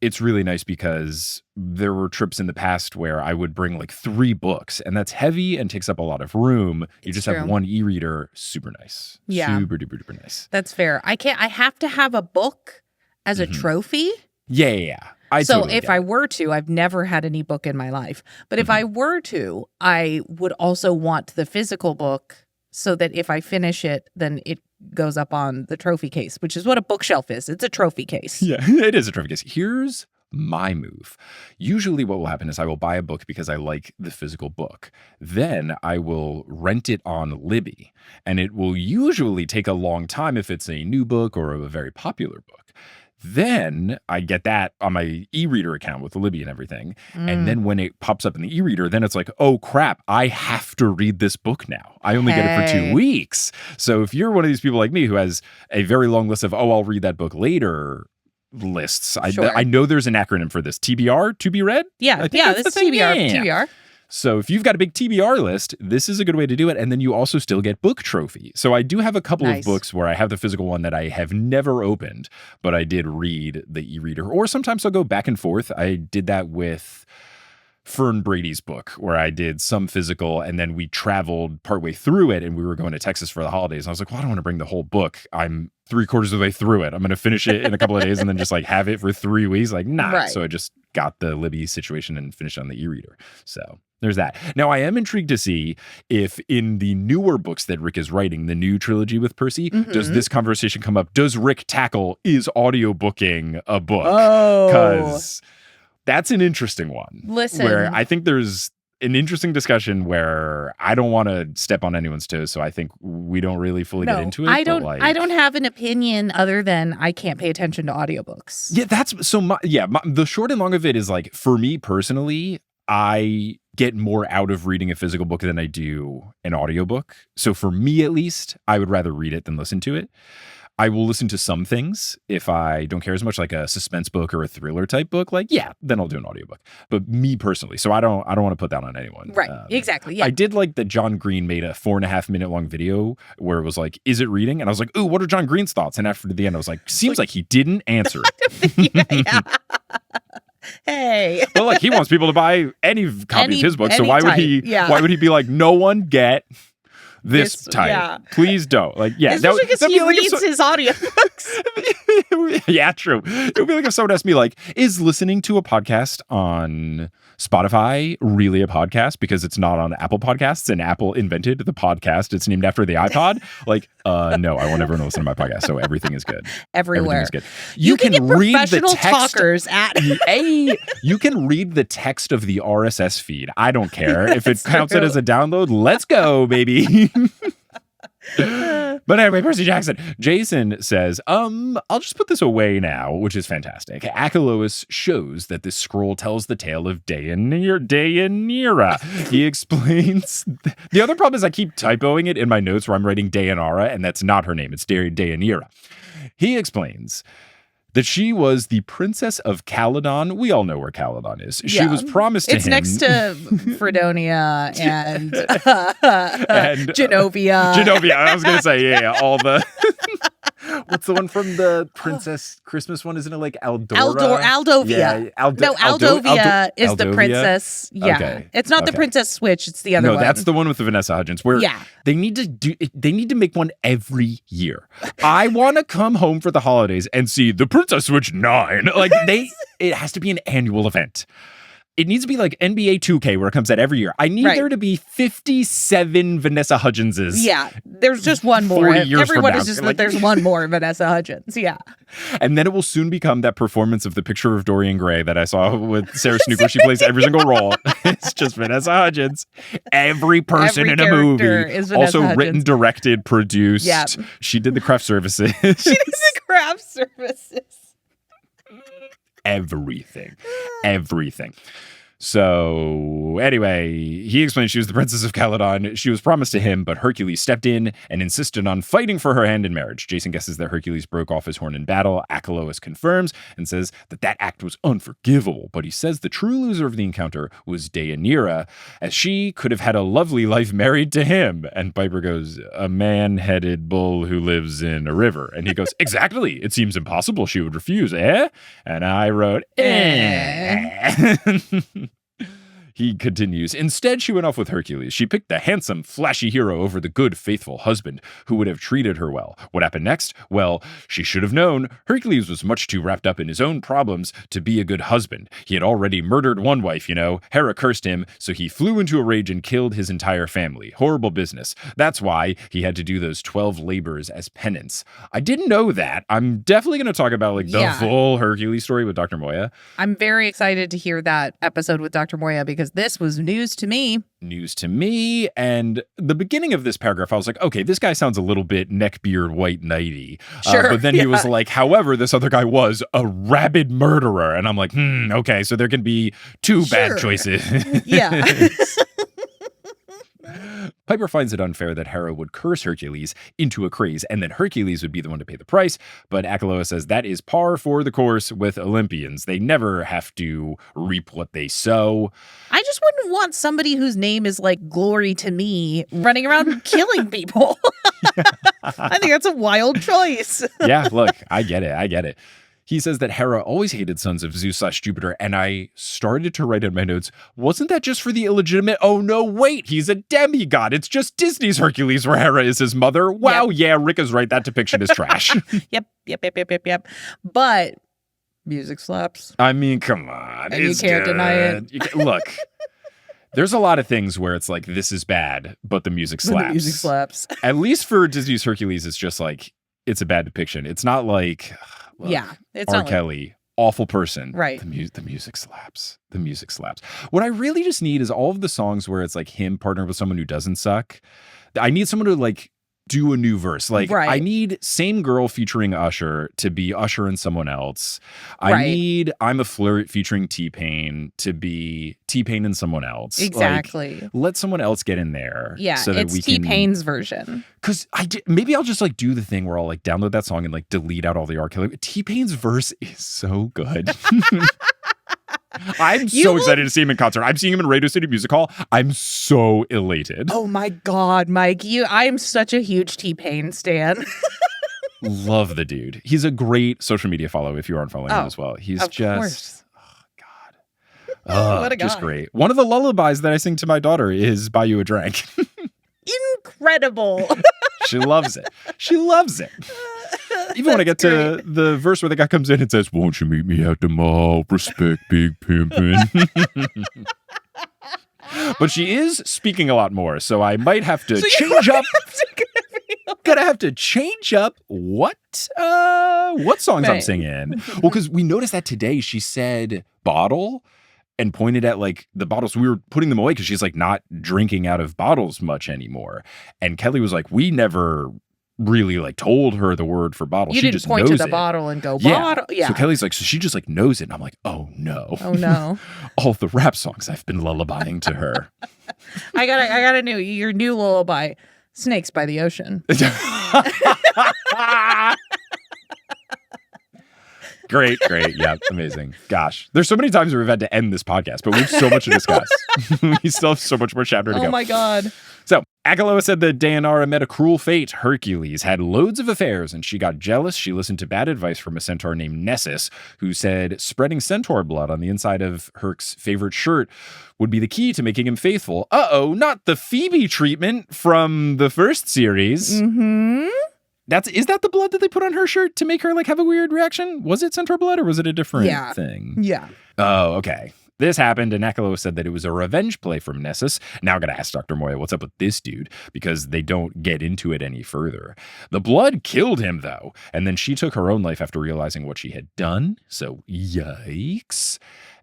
A: it's really nice because there were trips in the past where I would bring like 3 books, and that's heavy and takes up a lot of room. You just have one e-reader. Super nice.
B: Yeah.
A: Super duper duper nice.
B: That's fair. I have to have a book as a trophy.
A: Yeah.
B: So
A: totally
B: if I were to, I've never had an ebook in my life, but if I were to, I would also want the physical book so that if I finish it, then it goes up on the trophy case, which is what a bookshelf is. It's a trophy case.
A: Yeah, it is a trophy case. Here's my move. Usually what will happen is I will buy a book because I like the physical book. Then I will rent it on Libby, and it will usually take a long time if it's a new book or a very popular book. Then I get that on my e-reader account with Libby and everything. And then when it pops up in the e-reader, then it's like, oh crap, I have to read this book now. I only get it for 2 weeks. So if you're one of these people like me who has a very long list of, I'll read that book later lists.
B: Sure.
A: I know there's an acronym for this. TBR, to be read?
B: Yeah, that's TBR. TBR.
A: So if you've got a big TBR list, this is a good way to do it. And then you also still get book trophy. So I do have a couple of books where I have the physical one that I have never opened, but I did read the e-reader. Or sometimes I'll go back and forth. I did that with Fern Brady's book, where I did some physical, and then we traveled partway through it, and we were going to Texas for the holidays. And I was like, well, I don't want to bring the whole book. I'm 3/4 of the way through it. I'm going to finish it in a couple of days and then just like have it for 3 weeks. Like, nah. Right. So I just got the Libby situation and finished on the e-reader. So there's that. Now, I am intrigued to see if in the newer books that Rick is writing, the new trilogy with Percy, does this conversation come up? Does Rick tackle, is audiobooking a book? Because that's an interesting one.
B: Listen.
A: Where I think there's an interesting discussion where I don't want to step on anyone's toes, so I think we don't really fully get into it.
B: I don't have an opinion other than I can't pay attention to audiobooks.
A: Yeah, that's so the short and long of it is like, for me personally, I get more out of reading a physical book than I do an audiobook. So for me, at least, I would rather read it than listen to it. I will listen to some things if I don't care as much, like a suspense book or a thriller type book. Like, then I'll do an audiobook. But me personally, so I don't want to put that on anyone.
B: Right. Exactly. Yeah.
A: I did like that John Green made a 4.5 minute long video where it was like, is it reading? And I was like, ooh, what are John Green's thoughts? And after the end, I was like, seems like he didn't answer it.
B: Yeah. Hey.
A: Well, like, he wants people to buy any copy of his book. So why would he be like, no one get this type?
B: Yeah.
A: Please don't. Like, yeah.
B: Especially because he reads his audiobooks.
A: Yeah, true. It would be like if someone asked me, like, is listening to a podcast on Spotify really a podcast because it's not on Apple Podcasts and Apple invented the podcast. It's named after the iPod. Like, no, I won't ever listen to my podcast. So everything is good.
B: Everywhere.
A: Everything is good.
B: You can get
A: read
B: professional
A: the text,
B: talkers at
A: you can read the text of the RSS feed. I don't care. If it counts it as a download, let's go, baby. But anyway, Percy Jackson. Jason says, I'll just put this away now, which is fantastic. Achelous shows that this scroll tells the tale of Deianira. He explains. The other problem is I keep typoing it in my notes where I'm writing Deianira, and that's not her name. It's Deianira. He explains that she was the princess of Caledon. We all know where Caledon is. Yeah. She was promised to him.
B: It's next to Fredonia and Genovia.
A: Genovia. I was going to say, all the... What's the one from the Princess Christmas one? Isn't it like Aldora?
B: Aldovia.
A: Yeah,
B: Aldovia is the princess. Yeah. Okay. It's not the Princess Switch. It's the other one.
A: No, that's the one with the Vanessa Hudgens where they need to make one every year. I want to come home for the holidays and see the Princess Switch 9. Like it has to be an annual event. It needs to be like NBA 2K where it comes out every year. I need there to be 57 Vanessa Hudgenses.
B: Yeah, there's just one more.
A: 40 years
B: Everyone
A: from
B: is just
A: now.
B: like, there's one more Vanessa Hudgens. Yeah.
A: And then it will soon become that performance of The Picture of Dorian Gray that I saw with Sarah Snook where she plays every single role. It's just Vanessa Hudgens. Every person in a movie.
B: Is Vanessa
A: also
B: Hudgens.
A: Written, directed, produced.
B: Yeah.
A: She did the craft services.
B: She did the craft services.
A: Everything. So anyway, he explained she was the princess of Caledon. She was promised to him, but Hercules stepped in and insisted on fighting for her hand in marriage. Jason guesses that Hercules broke off his horn in battle. Achelous confirms and says that act was unforgivable, but he says the true loser of the encounter was Deianira, as she could have had a lovely life married to him. And Piper goes, a man-headed bull who lives in a river. And he goes, exactly. It seems impossible she would refuse, eh? And I wrote, eh. He continues, instead she went off with Hercules. She picked the handsome, flashy hero over the good, faithful husband who would have treated her well. What happened next? Well, she should have known. Hercules was much too wrapped up in his own problems to be a good husband. He had already murdered one wife, you know. Hera cursed him, so he flew into a rage and killed his entire family. Horrible business. That's why he had to do those 12 labors as penance. I didn't know that. I'm definitely going to talk about the full Hercules story with Dr. Moya.
B: I'm very excited to hear that episode with Dr. Moya because this was news to me.
A: And the beginning of this paragraph, I was like, okay, this guy sounds a little bit neckbeard, white knighty.
B: Sure.
A: But then he was like, however, this other guy was a rabid murderer. And I'm like, okay, so there can be two bad choices.
B: Yeah.
A: Piper finds it unfair that Hera would curse Hercules into a craze and then Hercules would be the one to pay the price. But Achelous says that is par for the course with Olympians. They never have to reap what they sow.
B: I just wouldn't want somebody whose name is like Glory to Me running around killing people. I think that's a wild choice.
A: Yeah, look, I get it. He says that Hera always hated sons of Zeus/Jupiter, and I started to write in my notes, wasn't that just for the illegitimate? Oh, no, wait, he's a demigod. It's just Disney's Hercules where Hera is his mother. Wow, yeah, Rick is right. That depiction is trash.
B: Yep. But music slaps.
A: I mean, come on.
B: And you can't deny it.
A: Look, there's a lot of things where it's like, this is bad, but the music slaps.
B: The music slaps.
A: At least for Disney's Hercules, it's just like, it's a bad depiction. It's not like... Look,
B: it's
A: R.
B: not
A: Kelly, awful person.
B: Right.
A: The music slaps. The music slaps. What I really just need is all of the songs where it's like him partnered with someone who doesn't suck. I need someone to like do a new verse. Like I need Same Girl featuring Usher to be Usher and someone else. I need I'm a Flirt featuring T-Pain to be T-Pain and someone else.
B: Exactly.
A: Like, let someone else get in there.
B: Yeah,
A: so that
B: it's T-Pain's version.
A: Because maybe I'll just like do the thing where I'll like download that song and like delete out all the R. Kelly. T-Pain's verse is so good. I'm so excited to see him in concert. I'm seeing him in Radio City Music Hall. I'm so elated.
B: Oh my God, Mike. I am such a huge T-Pain stan.
A: Love the dude. He's a great social media follow if you aren't following him as well. He's just,
B: what a guy.
A: Just great. One of the lullabies that I sing to my daughter is Buy You a Drink.
B: Incredible.
A: She loves it. Even when I get to the verse where the guy comes in and says, won't you meet me at the mall? Respect big pimpin'. But she is speaking a lot more, so I might have to change up. Gonna have to change up what songs I'm singing. Well, because we noticed that today she said bottle and pointed at like the bottles. We were putting them away because she's like not drinking out of bottles much anymore. And Kelly was like, we never really like told her the word for bottle.
B: You
A: she
B: didn't
A: just
B: point
A: knows
B: to the
A: it.
B: bottle and go bottle. Yeah.
A: So Kelly's like, so she just like knows it. And I'm like, oh no.
B: Oh no.
A: All the rap songs I've been lullabying to her.
B: I got a your new lullaby, Snakes by the Ocean.
A: Great. Yeah, amazing. Gosh, there's so many times where we've had to end this podcast, but we have so much to discuss. We still have so much more chapter to go.
B: Oh my God.
A: So Achelous said that Deianira met a cruel fate. Hercules had loads of affairs and she got jealous. She listened to bad advice from a centaur named Nessus, who said spreading centaur blood on the inside of Herc's favorite shirt would be the key to making him faithful. Not the Phoebe treatment from the first series.
B: Mm-hmm.
A: Is that the blood that they put on her shirt to make her like have a weird reaction? Was it centaur blood or was it a different thing?
B: Yeah.
A: Oh, okay. This happened, and Achelous said that it was a revenge play from Nessus. Now I gotta ask Dr. Moya, what's up with this dude? Because they don't get into it any further. The blood killed him, though, and then she took her own life after realizing what she had done. So, yikes.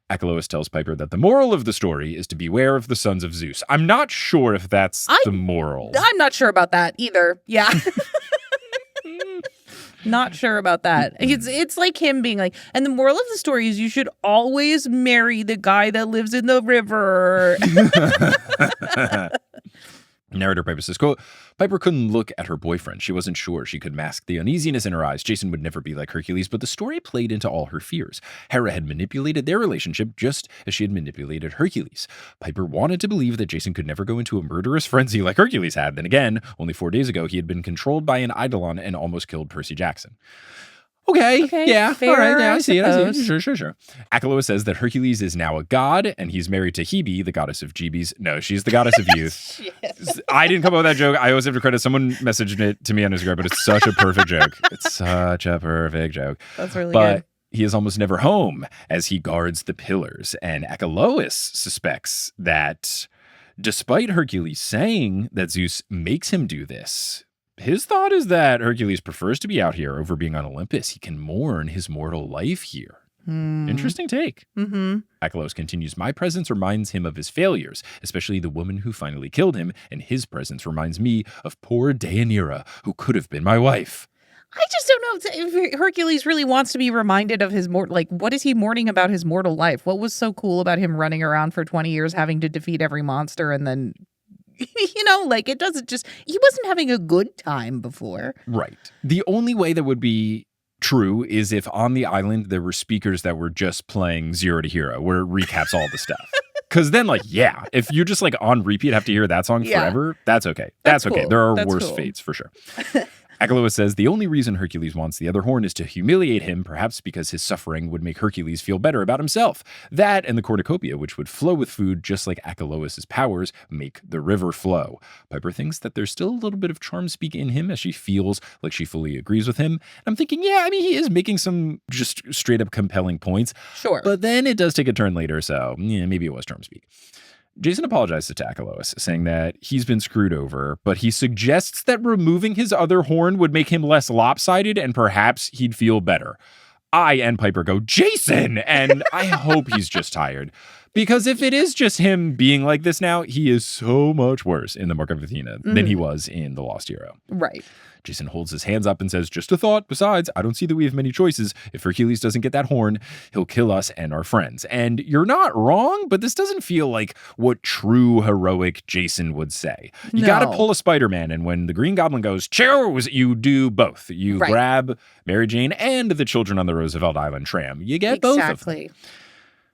A: Achelous tells Piper that the moral of the story is to beware of the sons of Zeus. I'm not sure if that's the moral.
B: I'm not sure about that either. Yeah. Not sure about that. It's like him being like, and the moral of the story is you should always marry the guy that lives in the river.
A: Narrator Piper says, quote, Piper couldn't look at her boyfriend. She wasn't sure she could mask the uneasiness in her eyes. Jason would never be like Hercules, but the story played into all her fears. Hera had manipulated their relationship just as she had manipulated Hercules. Piper wanted to believe that Jason could never go into a murderous frenzy like Hercules had. Then again, only 4 days ago, he had been controlled by an eidolon and almost killed Percy Jackson. Okay, yeah,
B: fair,
A: all right, yeah, I see it.
B: suppose.
A: Sure. Achelous says that Hercules is now a god, and he's married to Hebe, the goddess of Gebes. No, she's the goddess of youth. I didn't come up with that joke. I always have to credit someone messaged it to me on Instagram, but it's such a perfect joke. It's such a perfect joke.
B: That's really
A: but
B: good.
A: he is almost never home as he guards the pillars, and Achelous suspects that despite Hercules saying that Zeus makes him do this, his thought is that Hercules prefers to be out here over being on Olympus. He can mourn his mortal life here. Interesting take. Achelous continues, my presence reminds him of his failures, especially the woman who finally killed him, and his presence reminds me of poor Deianira, who could have been my wife.
B: I just don't know if Hercules really wants to be reminded of his what is he mourning about his mortal life? What was so cool about him running around for 20 years having to defeat every monster and then it doesn't he wasn't having a good time before.
A: Right. The only way that would be true is if on the island there were speakers that were just playing Zero to Hero, where it recaps all the stuff. Because then, if you just on repeat have to hear that song forever, that's okay. That's okay.
B: Cool.
A: There are
B: That's
A: worse
B: cool.
A: fates for sure. Achelous says the only reason Hercules wants the other horn is to humiliate him, perhaps because his suffering would make Hercules feel better about himself. That and the Cornucopia, which would flow with food just like Achelous' powers make the river flow. Piper thinks that there's still a little bit of charm speak in him as she feels like she fully agrees with him. I'm thinking, he is making some just straight up compelling points.
B: Sure.
A: But then it does take a turn later, so maybe it was charm speak. Jason apologizes to Achelous, saying that he's been screwed over, but he suggests that removing his other horn would make him less lopsided and perhaps he'd feel better. I and Piper go, Jason! And I hope he's just tired. Because if it is just him being like this now, he is so much worse in the Mark of Athena than he was in The Lost Hero.
B: Right.
A: Jason holds his hands up and says, just a thought. Besides, I don't see that we have many choices. If Hercules doesn't get that horn, he'll kill us and our friends. And you're not wrong, but this doesn't feel like what true heroic Jason would say. You got to pull a Spider-Man, and when the Green Goblin goes, choose, you do both. You grab Mary Jane and the children on the Roosevelt Island tram. You get both of them.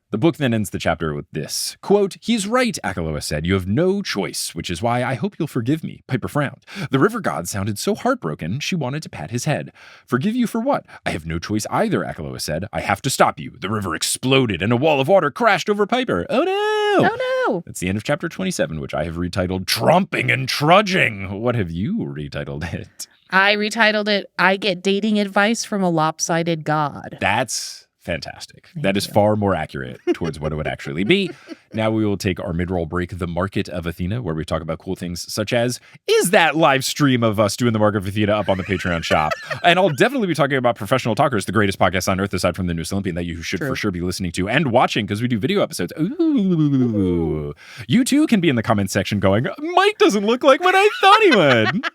A: The book then ends the chapter with this, quote, he's right, Achelous said. You have no choice, which is why I hope you'll forgive me. Piper frowned. The river god sounded so heartbroken, she wanted to pat his head. Forgive you for what? I have no choice either, Achelous said. I have to stop you. The river exploded and a wall of water crashed over Piper. Oh no!
B: Oh no!
A: That's the end of chapter 27, which I have retitled Tromping and Trudging. What have you retitled it?
B: I retitled it, I Get Dating Advice from a Lopsided God.
A: That's fantastic. That is far more accurate towards what it would actually be. Now we will take our mid-roll break, The Market of Athena, where we talk about cool things such as, is that live stream of us doing The Market of Athena up on the Patreon shop? And I'll definitely be talking about Professional Talkers, the greatest podcast on earth aside from the Newest Olympian that you should for sure be listening to and watching because we do video episodes. Ooh. You too can be in the comments section going, Mike doesn't look like what I thought he would.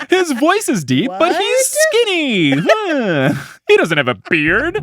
A: His voice is deep, but he's skinny. He doesn't have a beard.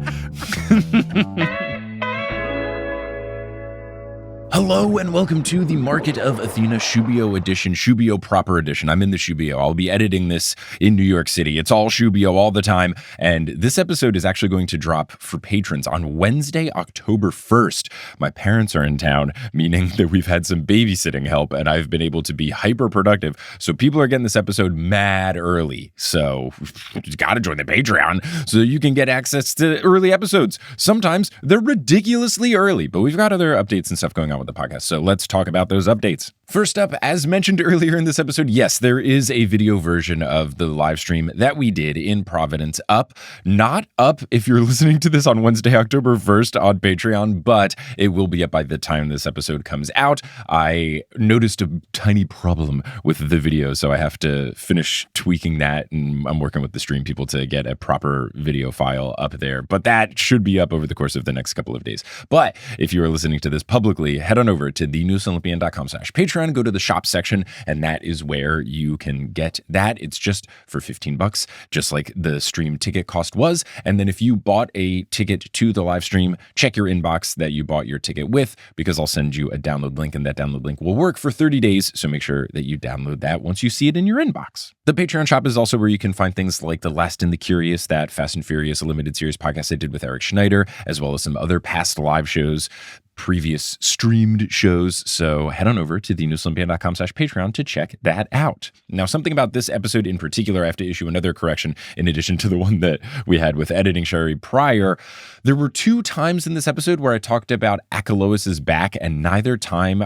A: Hello and welcome to the Market of Athena Shubio edition, Shubio proper edition. I'm in the Shubio. I'll be editing this in New York City. It's all Shubio all the time. And this episode is actually going to drop for patrons on Wednesday, October 1st. My parents are in town, meaning that we've had some babysitting help and I've been able to be hyper productive. So people are getting this episode mad early. So you got to join the Patreon so you can get access to early episodes. Sometimes they're ridiculously early, but we've got other updates and stuff going on with the podcast. So let's talk about those updates. First up, as mentioned earlier in this episode, yes, there is a video version of the live stream that we did in Providence up. Not up if you're listening to this on Wednesday, October 1st on Patreon, but it will be up by the time this episode comes out. I noticed a tiny problem with the video, so I have to finish tweaking that, and I'm working with the stream people to get a proper video file up there. But that should be up over the course of the next couple of days. But if you are listening to this publicly, head on over to thenewsolympian.com/Patreon Patreon, go to the shop section, and that is where you can get that. It's just for $15, just like the stream ticket cost was. And then if you bought a ticket to the live stream, check your inbox that you bought your ticket with, because I'll send you a download link, and that download link will work for 30 days. So make sure that you download that once you see it in your inbox. The Patreon shop is also where you can find things like The Last and the Curious, that Fast and Furious limited series podcast I did with Eric Schneider, as well as some other past live shows, previous streamed shows. So head on over to thenewsolympian.com/Patreon to check that out. Now, something about this episode in particular, I have to issue another correction in addition to the one that we had with editing Sherry prior. There were 2 times in this episode where I talked about Achelous' back, and neither time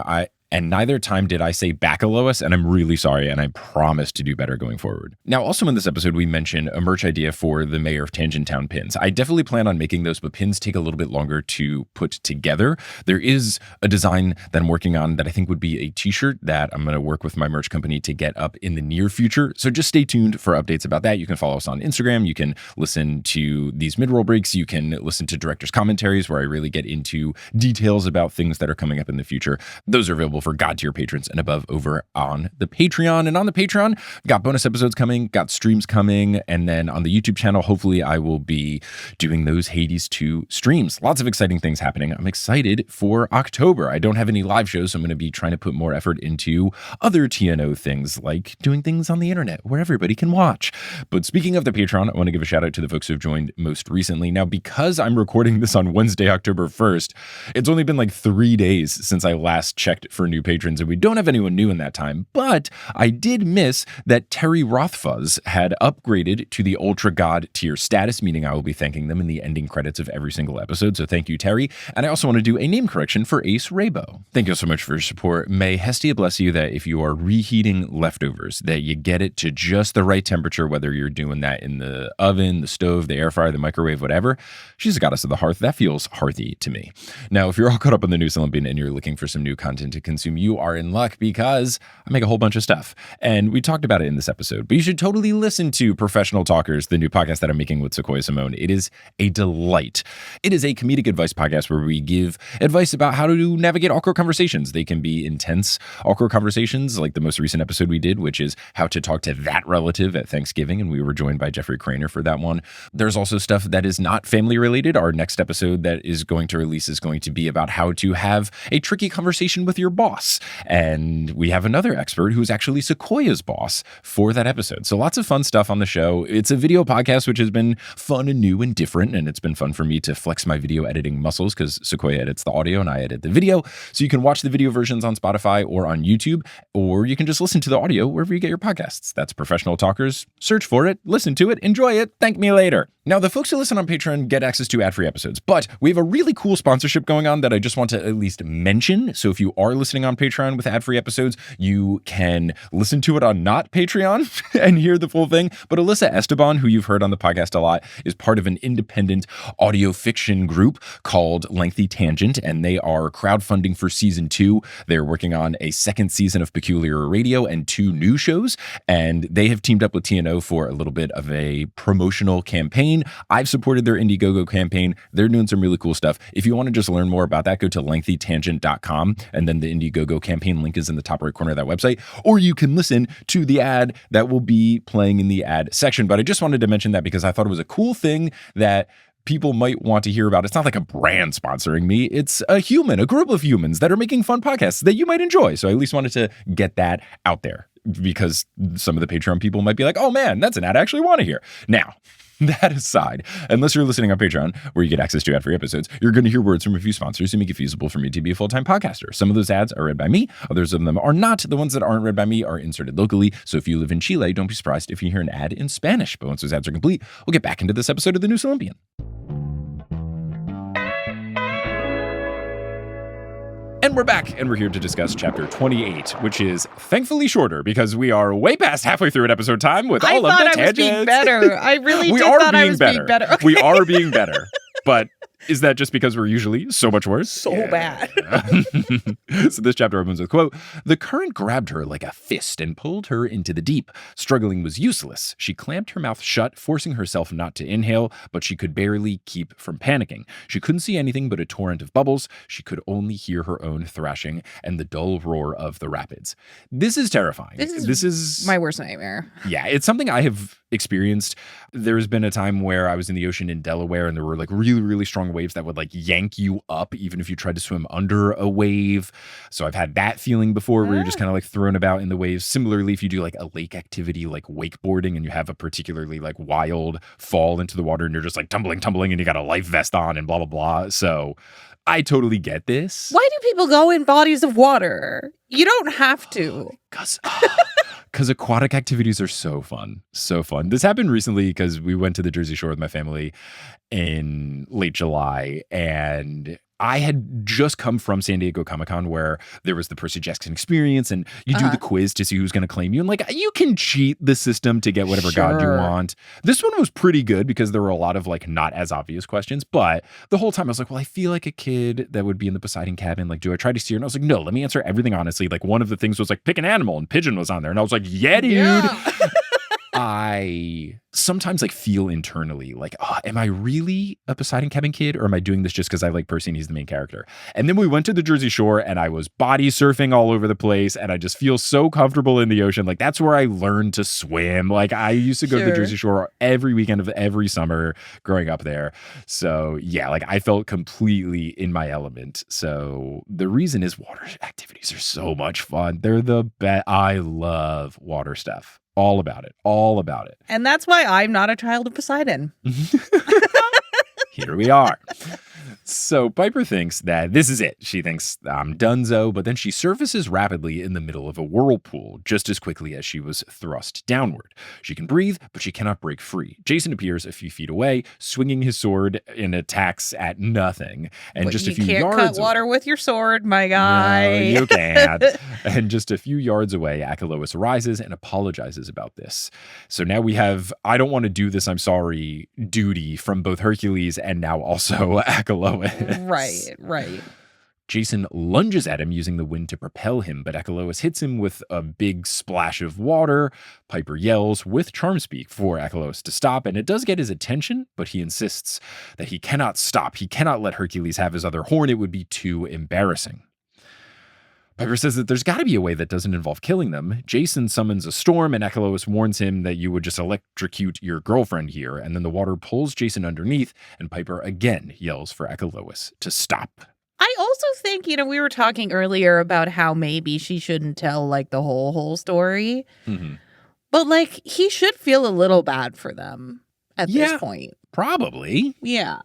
A: did I say Bachelous, and I'm really sorry, and I promise to do better going forward. Now, also in this episode, we mentioned a merch idea for the Mayor of Tangent Town pins. I definitely plan on making those, but pins take a little bit longer to put together. There is a design that I'm working on that I think would be a t-shirt that I'm going to work with my merch company to get up in the near future. So just stay tuned for updates about that. You can follow us on Instagram. You can listen to these mid-roll breaks. You can listen to director's commentaries where I really get into details about things that are coming up in the future. Those are available for God tier patrons and above over on the Patreon. And on the Patreon, got bonus episodes coming, got streams coming, and then on the YouTube channel, hopefully I will be doing those Hades 2 streams. Lots of exciting things happening. I'm excited for October. I don't have any live shows, so I'm going to be trying to put more effort into other TNO things, like doing things on the internet where everybody can watch. But speaking of the Patreon, I want to give a shout out to the folks who have joined most recently. Now, because I'm recording this on Wednesday, October 1st, it's only been like 3 days since I last checked for new patrons, and we don't have anyone new in that time, but I did miss that Terry Rothfuzz had upgraded to the Ultra God tier status, meaning I will be thanking them in the ending credits of every single episode, so thank you, Terry. And I also want to do a name correction for Ace Raybo. Thank you so much for your support. May Hestia bless you that if you are reheating leftovers, that you get it to just the right temperature, whether you're doing that in the oven, the stove, the air fryer, the microwave, whatever. She's a goddess of the hearth. That feels hearthy to me. Now, if you're all caught up on the News Olympian and you're looking for some new content to consume, you are in luck, because I make a whole bunch of stuff. And we talked about it in this episode, but you should totally listen to Professional Talkers, the new podcast that I'm making with Sequoia Simone. It is a delight. It is a comedic advice podcast where we give advice about how to navigate awkward conversations. They can be intense, awkward conversations, like the most recent episode we did, which is how to talk to that relative at Thanksgiving. And we were joined by Jeffrey Craner for that one. There's also stuff that is not family related. Our next episode that is going to release is going to be about how to have a tricky conversation with your boss. And we have another expert who is actually Sequoia's boss for that episode. So lots of fun stuff on the show. It's a video podcast, which has been fun and new and different. And it's been fun for me to flex my video editing muscles, because Sequoia edits the audio and I edit the video. So you can watch the video versions on Spotify or on YouTube, or you can just listen to the audio wherever you get your podcasts. That's Professional Talkers. Search for it, listen to it, enjoy it. Thank me later. Now, the folks who listen on Patreon get access to ad-free episodes, but we have a really cool sponsorship going on that I just want to at least mention. So if you are listening on Patreon with ad-free episodes, you can listen to it on not Patreon and hear the full thing. But Alyssa Esteban, who you've heard on the podcast a lot, is part of an independent audio fiction group called Lengthy Tangent, and they are crowdfunding for season 2. They're working on a second season of Peculiar Radio and 2 new shows, and they have teamed up with TNO for a little bit of a promotional campaign. I've supported their Indiegogo campaign. They're doing some really cool stuff. If you want to just learn more about that, go to lengthytangent.com, and then the Indiegogo campaign link is in the top right corner of that website, or you can listen to the ad that will be playing in the ad section. But I just wanted to mention that because I thought it was a cool thing that people might want to hear about. It's not like a brand sponsoring me. It's a group of humans that are making fun podcasts that you might enjoy. So I at least wanted to get that out there, because some of the Patreon people might be like, oh man, that's an ad I actually want to hear. Now, that aside, unless you're listening on Patreon, where you get access to ad-free episodes, you're going to hear words from a few sponsors who make it feasible for me to be a full-time podcaster. Some of those ads are read by me. Others of them are not. The ones that aren't read by me are inserted locally. So if you live in Chile, don't be surprised if you hear an ad in Spanish. But once those ads are complete, we'll get back into this episode of The News Olympian. And we're back, and we're here to discuss chapter 28, which is thankfully shorter because we are way past halfway through an episode time with all of the tangents.
B: I thought I was being better. I really did thought I was being better. Okay.
A: We are being better, but Is that just because we're usually so much worse?
B: So bad.
A: So this chapter opens with, quote, "The current grabbed her like a fist and pulled her into the deep. Struggling was useless. She clamped her mouth shut, forcing herself not to inhale, but she could barely keep from panicking. She couldn't see anything but a torrent of bubbles. She could only hear her own thrashing and the dull roar of the rapids." This is terrifying. This is
B: my worst nightmare.
A: Yeah, it's something I have experienced. There's been a time where I was in the ocean in Delaware and there were like really, really strong waves that would like yank you up even if you tried to swim under a wave. So I've had that feeling before where you're just kind of like thrown about in the waves. Similarly, if you do like a lake activity like wakeboarding and you have a particularly like wild fall into the water and you're just like tumbling and you got a life vest on and blah, blah, blah. So I totally get this.
B: Why do people go in bodies of water? You don't have to.
A: Because aquatic activities are so fun. So fun. This happened recently because we went to the Jersey Shore with my family in late July, and I had just come from San Diego Comic-Con where there was the Percy Jackson experience and you do the quiz to see who's going to claim you. And like, you can cheat the system to get whatever god you want. This one was pretty good because there were a lot of like not as obvious questions, but the whole time I was like, well, I feel like a kid that would be in the Poseidon cabin. Like, do I try to steer? And I was like, no, let me answer everything honestly. Like one of the things was like, pick an animal, and pigeon was on there. And I was like, yeah, dude. Yeah. I sometimes like feel internally like, oh, am I really a Poseidon cabin kid, or am I doing this just because I like Percy and he's the main character? And then we went to the Jersey Shore and I was body surfing all over the place and I just feel so comfortable in the ocean. Like that's where I learned to swim. Like I used to go to the Jersey Shore every weekend of every summer growing up there. So yeah, like I felt completely in my element. So the reason is water activities are so much fun. They're the best. I love water stuff. All about it.
B: And that's why I'm not a child of Poseidon.
A: Here we are. So Piper thinks that this is it. She thinks I'm donezo, but then she surfaces rapidly in the middle of a whirlpool just as quickly as she was thrust downward. She can breathe, but she cannot break free. Jason appears a few feet away, swinging his sword and attacks at nothing. And just a few yards
B: You can't cut water with your sword, my guy.
A: No, you can't. And just a few yards away, Achelous arises and apologizes about this. So now we have, I don't want to do this, I'm sorry, duty from both Hercules and now also Achelous.
B: Right.
A: Jason lunges at him using the wind to propel him, but Achelous hits him with a big splash of water. Piper yells with charm speak for Achelous to stop, and it does get his attention, but he insists that he cannot stop. He cannot let Hercules have his other horn. It would be too embarrassing. Piper says that there's got to be a way that doesn't involve killing them. Jason summons a storm, and Achelous warns him that you would just electrocute your girlfriend here, and then the water pulls Jason underneath, and Piper again yells for Achelous to stop.
B: I also think, we were talking earlier about how maybe she shouldn't tell like the whole story, but like he should feel a little bad for them at this point.
A: Probably.
B: Yeah.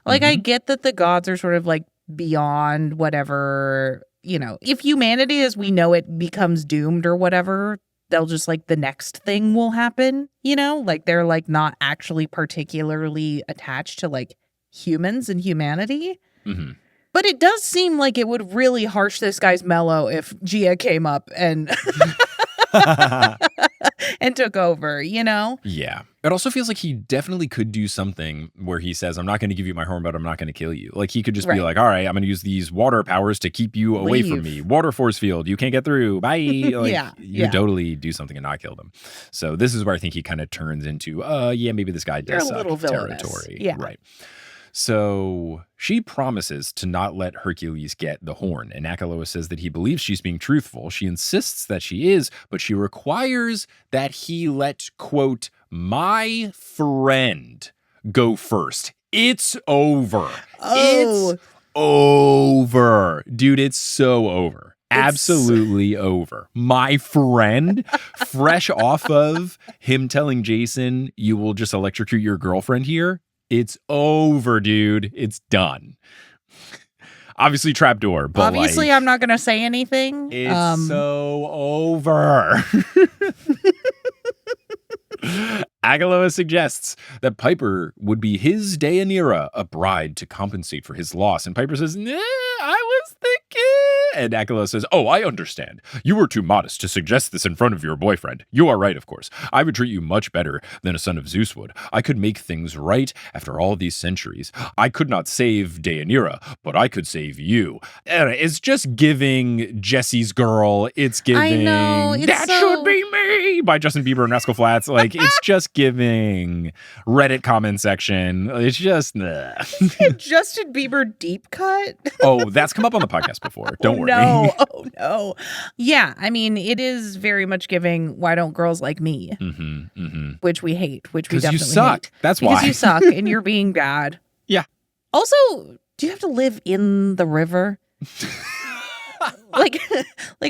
B: Like I get that the gods are sort of like beyond whatever, if humanity as we know it becomes doomed or whatever, they'll just like the next thing will happen, like they're like not actually particularly attached to like humans and humanity. But it does seem like it would really harsh this guy's mellow if Gia came up and and took over,
A: Yeah. It also feels like he definitely could do something where he says, I'm not going to give you my horn, but I'm not going to kill you. Like he could just be like, all right, I'm going to use these water powers to keep you away from me. Water force field. You can't get through. Bye. Like, you totally do something and not kill them. So this is where I think he kind of turns into, maybe this guy does suck territory.
B: Yeah.
A: Right. So she promises to not let Hercules get the horn, and Achelous says that he believes she's being truthful. She insists that she is, but she requires that he let, quote, my friend go first. It's over.
B: Oh.
A: It's over. Dude, it's so over. Absolutely over. My friend, fresh off of him telling Jason, you will just electrocute your girlfriend here. It's over, dude. It's done. Obviously, trapdoor. But
B: obviously, I'm not going to say anything.
A: It's so over. Achelous suggests that Piper would be his Deianira, a bride to compensate for his loss. And Piper says, nah, I was thinking And Akela says, oh, I understand. You were too modest to suggest this in front of your boyfriend. You are right, of course. I would treat you much better than a son of Zeus would. I could make things right after all these centuries. I could not save Deianira, but I could save you. And it's just giving Jesse's Girl. It's giving
B: I know,
A: That Should Be Me by Justin Bieber and Rascal Flatts. Like, it's just giving Reddit comment section. It's just,
B: Justin Bieber deep cut.
A: Oh, that's come up on the podcast before. Don't worry.
B: No. Oh, no. Yeah. I mean, it is very much giving why don't girls like me, which we hate, which we definitely
A: you suck.
B: hate.
A: That's
B: because
A: why.
B: you suck and you're being bad.
A: Yeah.
B: Also, do you have to live in the river? like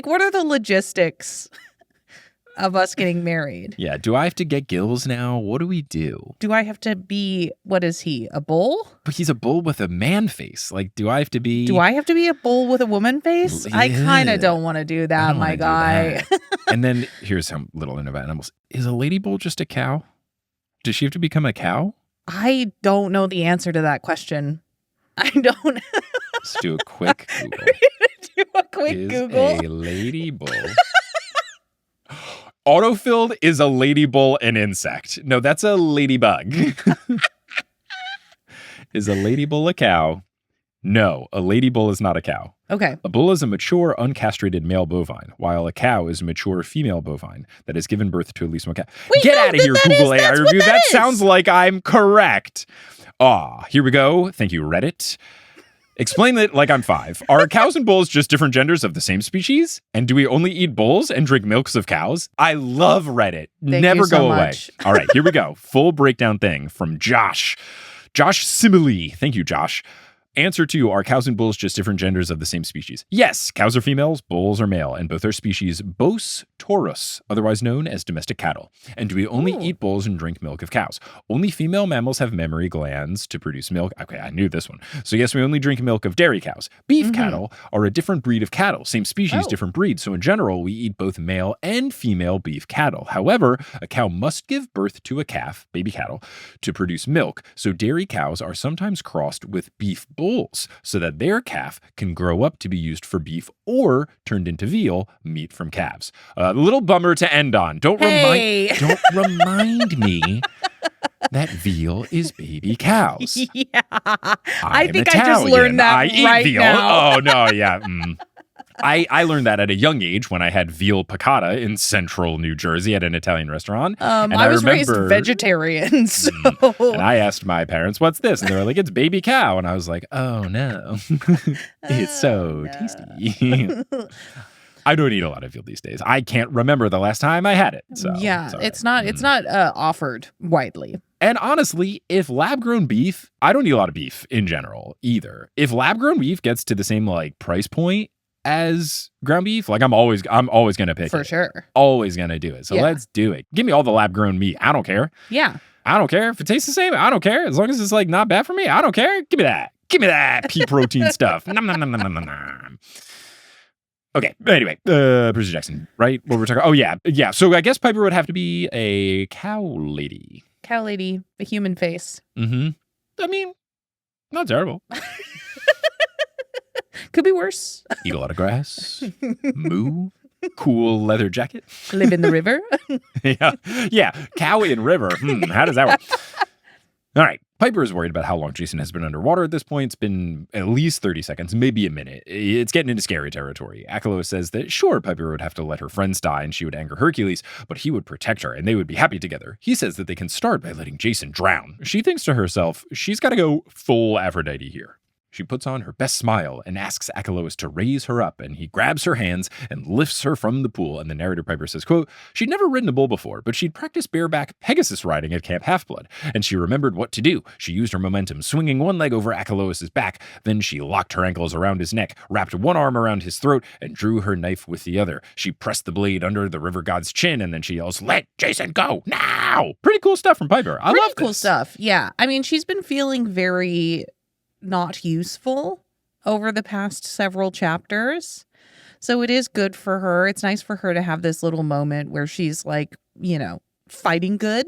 B: what are the logistics of us getting married?
A: Yeah. Do I have to get gills now? What do we do?
B: Do I have to be, what is he, a bull?
A: But he's a bull with a man face. Like, do I have to be?
B: Do I have to be a bull with a woman face? I kind
A: Yeah.
B: of don't want to do
A: I
B: that,
A: don't
B: my
A: wanna do
B: guy.
A: that. And then here's how little I know about animals. Is a lady bull just a cow? Does she have to become a cow?
B: I don't know the answer to that question. I don't.
A: Let's do a quick Google.
B: Do a quick
A: Is
B: Google.
A: a lady bull? Autofilled, is a lady bull an insect? No, that's a ladybug. Is a lady bull a cow? No, a lady bull is not a cow.
B: Okay.
A: A bull is a mature, uncastrated male bovine, while a cow is a mature female bovine that has given birth to at least one cow.
B: Wait,
A: Get
B: no,
A: out of here,
B: that
A: Google
B: is-
A: AI
B: that's what
A: review.
B: that
A: That
B: is.
A: sounds like I'm correct. Here we go. Thank you, Reddit. Explain it like I'm 5. Are cows and bulls just different genders of the same species? And do we only eat bulls and drink milks of cows? I love Reddit.
B: Thank
A: Never
B: you so
A: go away.
B: much.
A: All right, here we go. Full breakdown thing from Josh. Josh Simile. Thank you, Josh. Answer 2, are cows and bulls just different genders of the same species? Yes, cows are females, bulls are male, and both are species Bos taurus, otherwise known as domestic cattle. And do we only eat bulls and drink milk of cows? Only female mammals have mammary glands to produce milk. Okay, I knew this one. So yes, we only drink milk of dairy cows. Beef cattle are a different breed of cattle. Same species, different breed. So in general, we eat both male and female beef cattle. However, a cow must give birth to a calf, baby cattle, to produce milk. So dairy cows are sometimes crossed with beef bulls so that their calf can grow up to be used for beef or turned into veal, meat from calves. A little bummer to end on. Don't remind me that veal is baby cows.
B: Yeah. I
A: I'm
B: think I just learned that
A: I eat
B: right
A: veal.
B: now.
A: Oh, no, yeah. I learned that at a young age when I had veal piccata in central New Jersey at an Italian restaurant. And
B: I was raised
A: remember-
B: vegetarian, so
A: And I asked my parents, what's this? And they were like, it's baby cow. And I was like, oh, no. It's so tasty. I don't eat a lot of veal these days. I can't remember the last time I had it. So
B: yeah,
A: all right.
B: it's not offered widely.
A: And honestly, if lab-grown beef, I don't eat a lot of beef in general either. If lab-grown beef gets to the same like price point as ground beef, like I'm always gonna pick
B: For
A: it.
B: sure.
A: Always gonna do it. So
B: Yeah.
A: let's do it. Give me all the lab-grown meat. I don't care.
B: Yeah.
A: I don't care if it tastes the same. I don't care as long as it's like not bad for me. I don't care. Give me that. Give me that pea protein stuff. Nom, nom, nom, nom, nom, nom, nom. Okay. Anyway, Percy Jackson, right? What we're talking. Oh yeah, yeah. So I guess Piper would have to be a cow lady.
B: Cow lady, a human face.
A: I mean, not terrible.
B: Could be worse.
A: Eat a lot of grass. Moo. Cool leather jacket.
B: Live in the river.
A: Yeah. Cow in river. How does that work? All right. Piper is worried about how long Jason has been underwater at this point. It's been at least 30 seconds, maybe a minute. It's getting into scary territory. Akela says that sure, Piper would have to let her friends die and she would anger Hercules, but he would protect her and they would be happy together. He says that they can start by letting Jason drown. She thinks to herself, she's got to go full Aphrodite here. She puts on her best smile and asks Achelous to raise her up, and he grabs her hands and lifts her from the pool. And the narrator Piper says, quote, she'd never ridden a bull before, but she'd practiced bareback Pegasus riding at Camp Half-Blood, and she remembered what to do. She used her momentum, swinging one leg over Achelous' back. Then she locked her ankles around his neck, wrapped one arm around his throat, and drew her knife with the other. She pressed the blade under the river god's chin, and then she yells, let Jason go now! Pretty cool stuff from Piper. I love
B: Pretty cool
A: this.
B: stuff. Yeah. I mean, she's been feeling very not useful over the past several chapters. So it is good for her. It's nice for her to have this little moment where she's like, fighting good.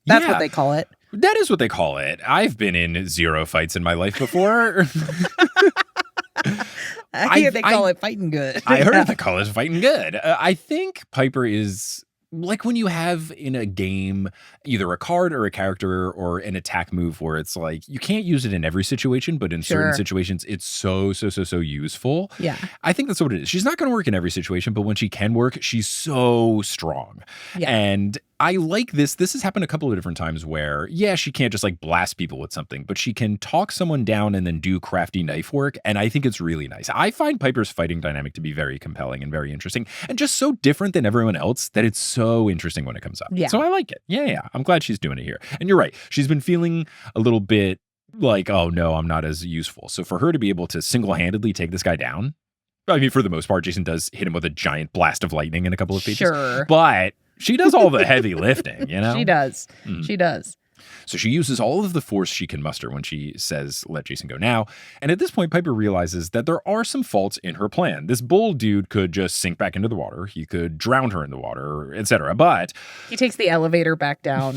B: That's
A: Yeah.
B: what they call it.
A: That is what they call it. I've been in 0 fights in my life before.
B: I hear they call it fighting good.
A: I heard they call it fighting good. I think Piper is like when you have in a game either a card or a character or an attack move where it's like you can't use it in every situation, but in certain situations it's so useful.
B: Yeah.
A: I think that's what it is. She's not going to work in every situation, but when she can work, she's so strong. Yeah. And I like this. This has happened a couple of different times where, yeah, she can't just like blast people with something, but she can talk someone down and then do crafty knife work. And I think it's really nice. I find Piper's fighting dynamic to be very compelling and very interesting and just so different than everyone else that it's so interesting when it comes up.
B: Yeah.
A: So I like it. Yeah. I'm glad she's doing it here. And you're right. She's been feeling a little bit like, oh no, I'm not as useful. So for her to be able to single-handedly take this guy down, I mean, for the most part, Jason does hit him with a giant blast of lightning in a couple of pages.
B: Sure.
A: But she does all the heavy lifting, you know?
B: She does. She does.
A: So she uses all of the force she can muster when she says, let Jason go now. And at this point, Piper realizes that there are some faults in her plan. This bull dude could just sink back into the water. He could drown her in the water, etc. But
B: he takes the elevator back down.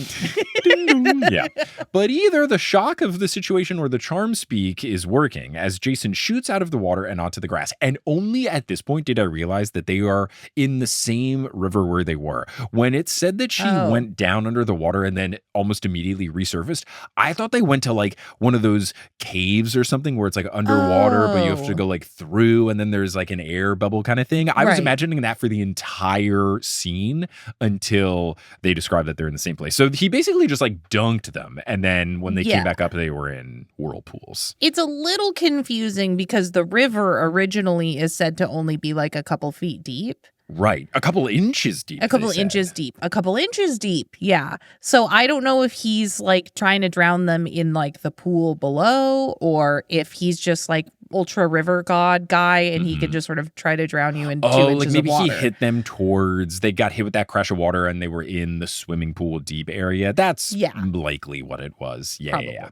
A: Yeah. But either the shock of the situation or the charm speak is working as Jason shoots out of the water and onto the grass. And only at this point did I realize that they are in the same river where they were. When it said that she went down under the water and then almost immediately resurfaced, I thought they went to like one of those caves or something where it's like underwater, but you have to go like through and then there's like an air bubble kind of thing. I was imagining that for the entire scene until they described that they're in the same place. So he basically just like dunked them. And then when they came back up, they were in whirlpools.
B: It's a little confusing because the river originally is said to only be like a couple feet deep.
A: Right. A couple inches deep.
B: A couple inches deep. A couple inches deep. Yeah. So I don't know if he's like trying to drown them in like the pool below or if he's just like ultra river god guy and he can just sort of try to drown you in 2 inches
A: like maybe
B: of water.
A: He hit them towards, they got hit with that crash of water and they were in the swimming pool deep area. That's likely what it was. Yeah.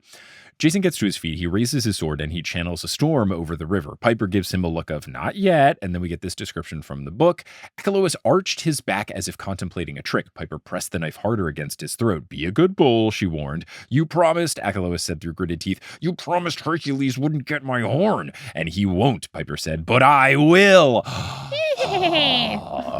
A: Jason gets to his feet, he raises his sword, and he channels a storm over the river. Piper gives him a look of not yet, and then we get this description from the book. Achelous arched his back as if contemplating a trick. Piper pressed the knife harder against his throat. Be a good bull, she warned. You promised, Achelous said through gritted teeth. You promised Hercules wouldn't get my horn. And he won't, Piper said, but I will.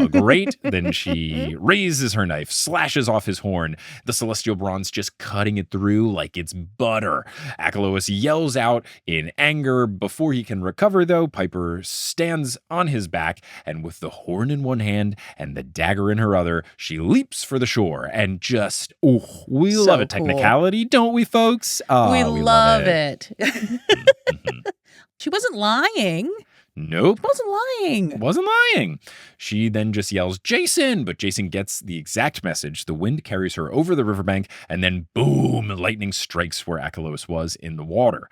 A: Great. Then she raises her knife, slashes off his horn, the celestial bronze just cutting it through like it's butter. Achelous yells out in anger. Before he can recover, though, Piper stands on his back, and with the horn in one hand and the dagger in her other, she leaps for the shore and just, we love a technicality, don't we, folks?
B: We love it. She wasn't lying.
A: Nope.
B: Wasn't lying.
A: She then just yells, Jason! But Jason gets the exact message. The wind carries her over the riverbank, and then boom, lightning strikes where Achelous was in the water.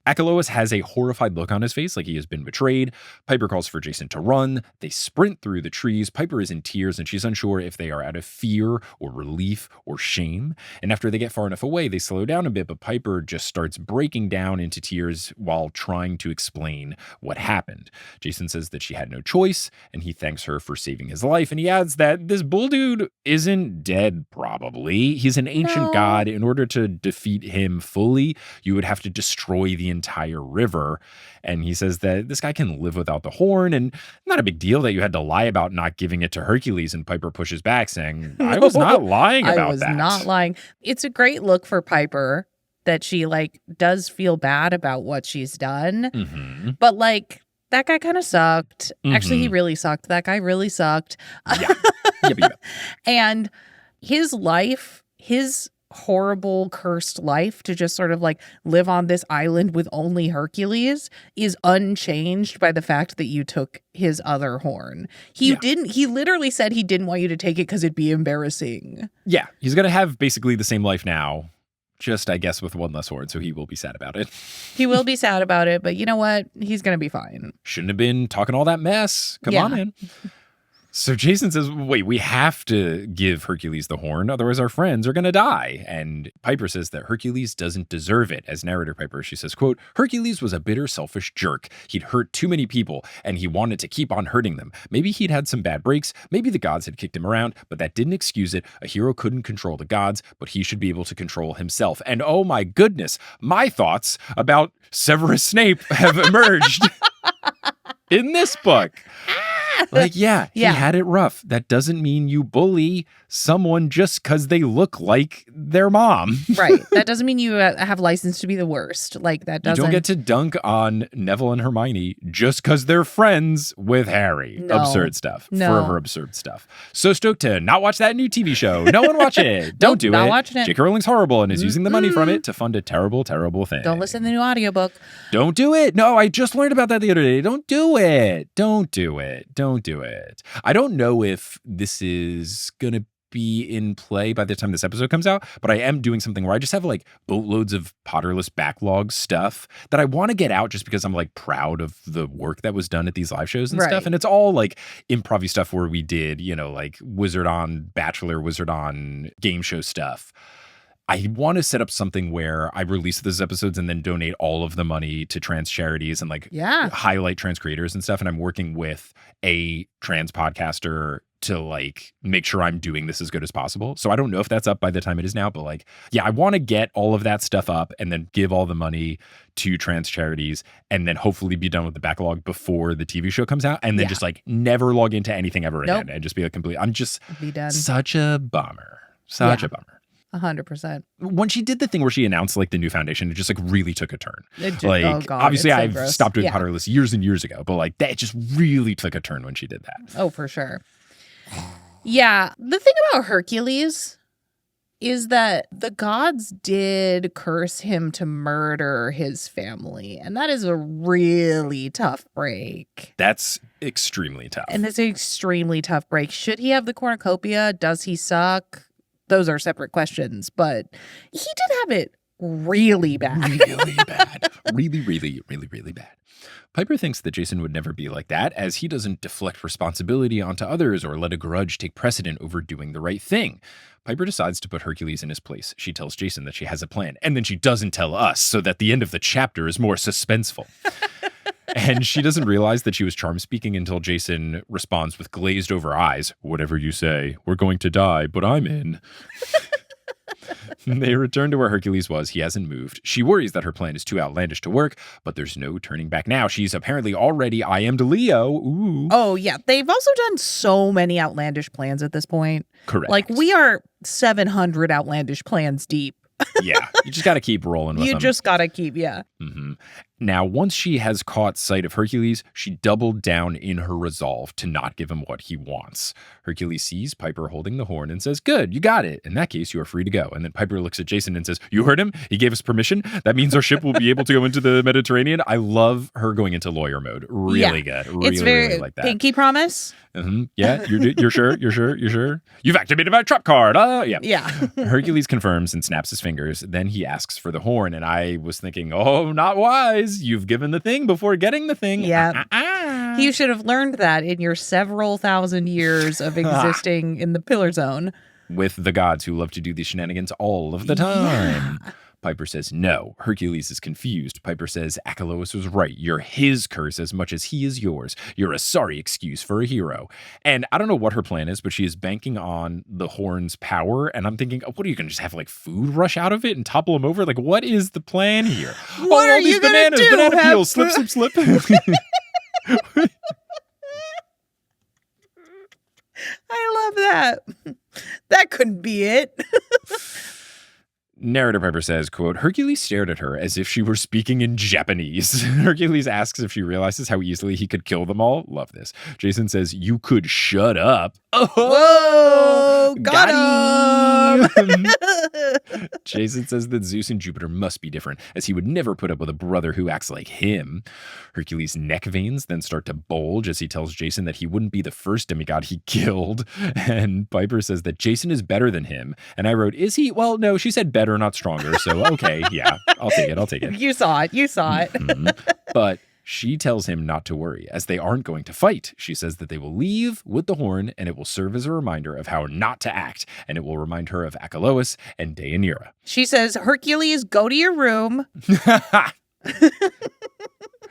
A: Achelous has a horrified look on his face like he has been betrayed. Piper calls for Jason to run. They sprint through the trees. Piper is in tears, and she's unsure if they are out of fear or relief or shame. And after they get far enough away, they slow down a bit, but Piper just starts breaking down into tears while trying to explain what happened. Jason says that she had no choice, and he thanks her for saving his life. And he adds that this bull dude isn't dead, probably. He's an ancient god. In order to defeat him fully, you would have to destroy the entire river. And he says that this guy can live without the horn, and not a big deal that you had to lie about not giving it to Hercules. And Piper pushes back saying, I was not lying about that.
B: I was not lying. It's a great look for Piper that she like does feel bad about what she's done. But like that guy kind of sucked. Actually, he really sucked. That guy really sucked.
A: Yeah.
B: And his life, his horrible cursed life to just sort of like live on this island with only Hercules is unchanged by the fact that you took his other horn. He literally said he didn't want you to take it because it'd be embarrassing.
A: Yeah, he's gonna have basically the same life now, just I guess with one less horn, so he will be sad about it.
B: He will be sad about it, but you know what? He's gonna be fine.
A: Shouldn't have been talking all that mess. Come on, man. So Jason says, wait, we have to give Hercules the horn, otherwise our friends are going to die. And Piper says that Hercules doesn't deserve it. As narrator Piper, she says, quote, Hercules was a bitter, selfish jerk. He'd hurt too many people, and he wanted to keep on hurting them. Maybe he'd had some bad breaks. Maybe the gods had kicked him around, but that didn't excuse it. A hero couldn't control the gods, but he should be able to control himself. And oh my goodness, my thoughts about Severus Snape have emerged. in this book. Like, yeah, he
B: Yeah.
A: had it rough. That doesn't mean you bully someone just because they look like their mom.
B: Right. That doesn't mean you have license to be the worst. Like, that
A: You
B: doesn't.
A: don't get to dunk on Neville and Hermione just because they're friends with Harry.
B: No.
A: Absurd stuff.
B: No.
A: Forever absurd stuff. So stoked to not watch that new TV show. No one watch it. Don't do
B: not
A: it.
B: watching it.
A: J.K. Rowling's horrible and is using the money from it to fund a terrible, terrible thing.
B: Don't listen to the new audiobook.
A: Don't do it. No, I just learned about that the other day. Don't do it. Don't do it. Don't do it. I don't know if this is going to be in play by the time this episode comes out, but I am doing something where I just have like boatloads of Potterless backlog stuff that I want to get out just because I'm like proud of the work that was done at these live shows and
B: Right.
A: stuff. And it's all like improv stuff where we did, you know, like Wizard on Bachelor, Wizard on game show stuff. I want to set up something where I release those episodes and then donate all of the money to trans charities and like
B: Yeah.
A: highlight trans creators and stuff. And I'm working with a trans podcaster to like make sure I'm doing this as good as possible. So I don't know if that's up by the time it is now, but like, yeah, I want to get all of that stuff up and then give all the money to trans charities and then hopefully be done with the backlog before the TV show comes out and then
B: Yeah.
A: just like never log into anything ever
B: Nope.
A: again and just be a complete, I'm just
B: Be done.
A: such a bummer. Such a bummer.
B: 100%.
A: When she did the thing where she announced like the new foundation, it just like really took a turn.
B: It did-
A: Like
B: oh God,
A: obviously
B: it's so
A: I've
B: gross.
A: stopped doing
B: Yeah.
A: Potterless years and years ago, but like that just really took a turn when she did that.
B: Oh, for sure. Yeah. The thing about Hercules is that the gods did curse him to murder his family. And that is a really tough break.
A: That's extremely tough.
B: And it's an extremely tough break. Should he have the cornucopia? Does he suck? Those are separate questions. But he did have it really bad.
A: really bad. Really, really, really, really bad. Piper thinks that Jason would never be like that, as he doesn't deflect responsibility onto others or let a grudge take precedent over doing the right thing. Piper decides to put Hercules in his place. She tells Jason that she has a plan, and then she doesn't tell us, so that the end of the chapter is more suspenseful. And she doesn't realize that she was charm speaking until Jason responds with glazed over eyes, "Whatever you say, we're going to die, but I'm in." They return to where Hercules was. He hasn't moved. She worries that her plan is too outlandish to work, but there's no turning back now. She's apparently already IM'd Leo. Ooh.
B: Oh, yeah. They've also done so many outlandish plans at this point.
A: Correct.
B: Like, we are 700 outlandish plans deep.
A: Yeah. You just got to keep rolling with
B: You
A: them.
B: just gotta keep, yeah.
A: Mm-hmm. Now, once she has caught sight of Hercules, she doubled down in her resolve to not give him what he wants. Hercules sees Piper holding the horn and says, "Good, you got it. In that case, you are free to go." And then Piper looks at Jason and says, "You heard him? He gave us permission. That means our ship will be able to go into the Mediterranean." I love her going into lawyer mode. Really good. Really,
B: It's very
A: really like that.
B: pinky promise.
A: Mm-hmm. Yeah, you're sure? You're sure? You're sure? You've activated my trap card. Yeah.
B: Yeah.
A: Hercules confirms and snaps his fingers. Then he asks for the horn. And I was thinking, oh, not wise. You've given the thing before getting the thing.
B: Yeah. You should have learned that in your several thousand years of existing in the Pillar Zone.
A: With the gods who love to do these shenanigans all of the time. Yeah. Piper says no. Hercules is confused. Piper says Achelous was right. You're his curse as much as he is yours. You're a sorry excuse for a hero. And I don't know what her plan is, but she is banking on the horn's power. And I'm thinking, what are you going to just have like food rush out of it and topple him over? Like, what is the plan here?
B: What are you gonna do?
A: Banana peels, slip.
B: I love that. That couldn't be it.
A: Narrator Piper says, quote, Hercules stared at her as if she were speaking in Japanese. Hercules asks if she realizes how easily he could kill them all. Love this. Jason says, you could shut up.
B: Oh, got him.
A: Jason says that Zeus and Jupiter must be different, as he would never put up with a brother who acts like him. Hercules' neck veins then start to bulge as he tells Jason that he wouldn't be the first demigod he killed. And Piper says that Jason is better than him. And I wrote, is he? Well, no, she said better, not stronger. So, okay, yeah, I'll take it.
B: You saw it. Mm-hmm.
A: But she tells him not to worry, as they aren't going to fight. She says that they will leave with the horn, and it will serve as a reminder of how not to act, and it will remind her of Achelous and Deianira.
B: She says, Hercules, go to your room.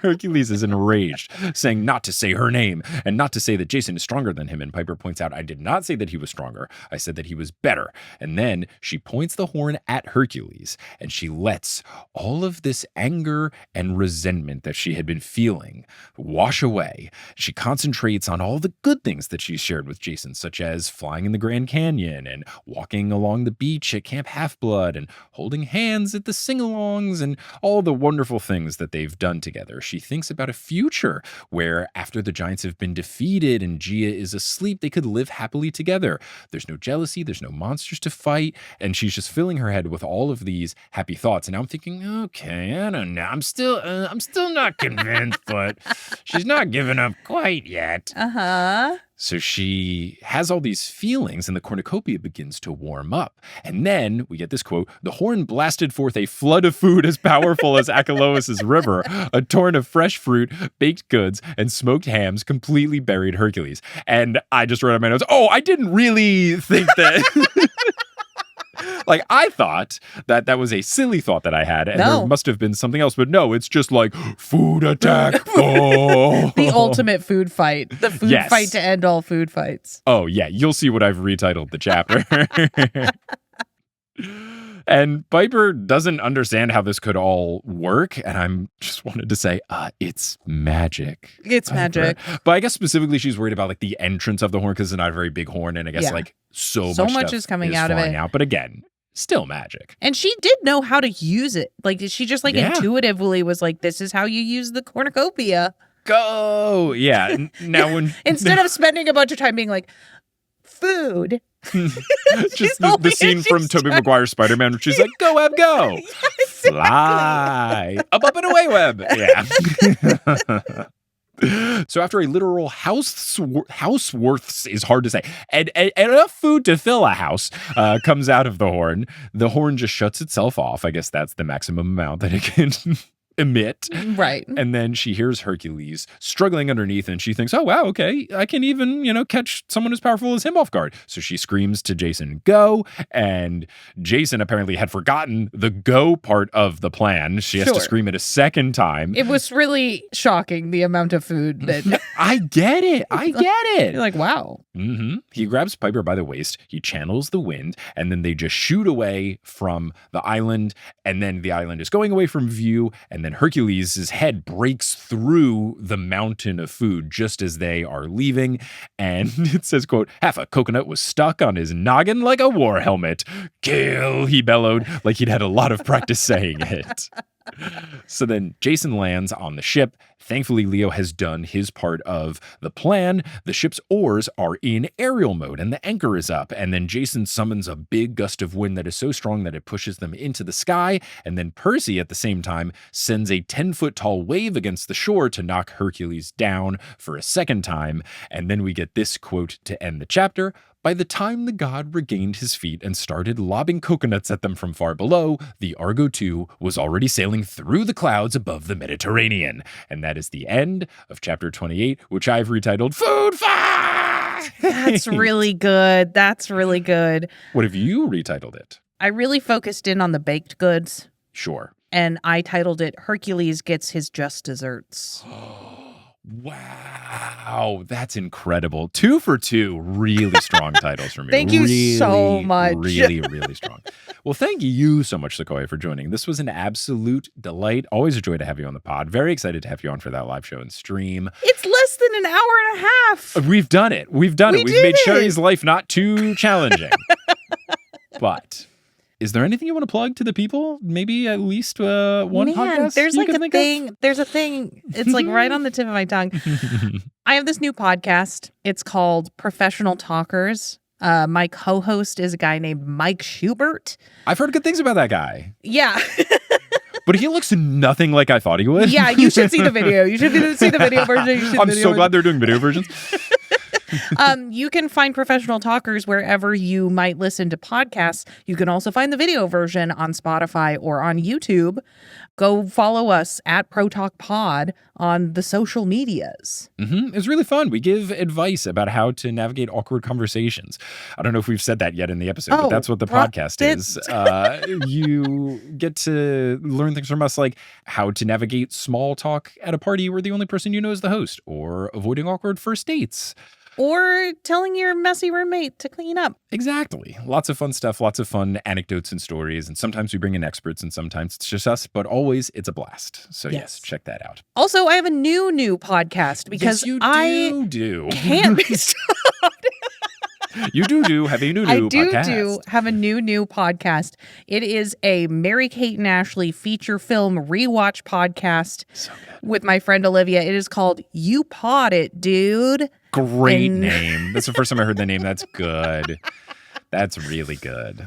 A: Hercules is enraged, saying not to say her name and not to say that Jason is stronger than him. And Piper points out, I did not say that he was stronger. I said that he was better. And then she points the horn at Hercules, and she lets all of this anger and resentment that she had been feeling wash away. She concentrates on all the good things that she shared with Jason, such as flying in the Grand Canyon and walking along the beach at Camp Half-Blood and holding hands at the sing-alongs and all the wonderful things that they've done together. She thinks about a future where after the giants have been defeated and Gia is asleep, they could live happily together. There's no jealousy, there's no monsters to fight, and she's just filling her head with all of these happy thoughts. And now I'm thinking, okay, I don't know. I'm still not convinced, but she's not giving up quite yet.
B: Uh-huh.
A: So she has all these feelings, and the cornucopia begins to warm up. And then we get this quote, the horn blasted forth a flood of food as powerful as Achelous' river. A torrent of fresh fruit, baked goods, and smoked hams completely buried Hercules. And I just wrote on my notes, I didn't really think that... Like, I thought that was a silly thought that I had, and there must have been something else. But no, it's just like, food attack. Oh.
B: The ultimate food fight. The food fight to end all food fights.
A: Oh, yeah. You'll see what I've retitled the chapter. And Piper doesn't understand how this could all work. And I'm just wanted to say, it's magic.
B: It's magic.
A: But I guess specifically she's worried about like the entrance of the horn because it's not a very big horn. And I guess like so much
B: is coming out of it.
A: But again, still magic.
B: And she did know how to use it. Like she just intuitively was like, this is how you use the cornucopia.
A: Go. Yeah. Now when
B: instead of spending a bunch of time being like, food.
A: Just the scene from Tobey Maguire's Spider-Man where she's like, go, Web, go. Yeah, exactly. Fly. Up and away, Web. Yeah. So after a literal houseworths is hard to say, and enough food to fill a house comes out of the horn just shuts itself off. I guess that's the maximum amount that it can emit.
B: Right.
A: And then she hears Hercules struggling underneath and she thinks, oh, wow, okay, I can even, catch someone as powerful as him off guard. So she screams to Jason, go. And Jason apparently had forgotten the go part of the plan. She has to scream it a second time.
B: It was really shocking, the amount of food that...
A: I get it.
B: You're like, wow.
A: Mm-hmm. He grabs Piper by the waist. He channels the wind. And then they just shoot away from the island. And then the island is going away from view. And then Hercules' head breaks through the mountain of food just as they are leaving. And it says, quote, half a coconut was stuck on his noggin like a war helmet. Kill, he bellowed, like he'd had a lot of practice saying it. So then Jason lands on the ship. Thankfully, Leo has done his part of the plan. The ship's oars are in aerial mode and the anchor is up. And then Jason summons a big gust of wind that is so strong that it pushes them into the sky. And then Percy, at the same time, sends a 10-foot tall wave against the shore to knock Hercules down for a second time. And then we get this quote to end the chapter. By the time the god regained his feet and started lobbing coconuts at them from far below, the Argo II was already sailing through the clouds above the Mediterranean. And that is the end of chapter 28, which I've retitled Food Fight!
B: That's really good. That's really good.
A: What have you retitled it?
B: I really focused in on the baked goods.
A: Sure.
B: And I titled it Hercules Gets His Just Desserts.
A: Wow, that's incredible. 2 for 2 really strong titles for me.
B: Thank you so much.
A: Really, really strong. Well, thank you so much, Sequoia, for joining. This was an absolute delight. Always a joy to have you on the pod. Very excited to have you on for that live show and stream.
B: It's less than an hour and a half.
A: We've done it. We've made Sherry's life not too challenging. But... is there anything you want to plug to the people? Maybe at least one podcast?
B: There's a thing. It's like right on the tip of my tongue. I have this new podcast. It's called Professional Talkers. My co-host is a guy named Mike Schubert.
A: I've heard good things about that guy.
B: Yeah.
A: But he looks nothing like I thought he would.
B: Yeah, you should see the video. You should see the video version.
A: I'm so glad they're doing video versions.
B: You can find Professional Talkers wherever you might listen to podcasts. You can also find the video version on Spotify or on YouTube. Go follow us at ProTalkPod on the social medias.
A: It's really fun. We give advice about how to navigate awkward conversations. I don't know if we've said that yet in the episode, but that's what the podcast is. You get to learn things from us, like how to navigate small talk at a party where the only person you know is the host, or avoiding awkward first dates.
B: Or telling your messy roommate to clean up.
A: Exactly. Lots of fun stuff, lots of fun anecdotes and stories. And sometimes we bring in experts and sometimes it's just us, but always it's a blast. So yes, check that out.
B: Also, I have a new podcast because
A: you do.
B: Can't be stopped.
A: You do have a new podcast.
B: I do have a new podcast. It is a Mary-Kate and Ashley feature film rewatch podcast with my friend Olivia. It is called You Pod It, Dude.
A: Great name. That's the first time I heard the name. That's good. That's really good.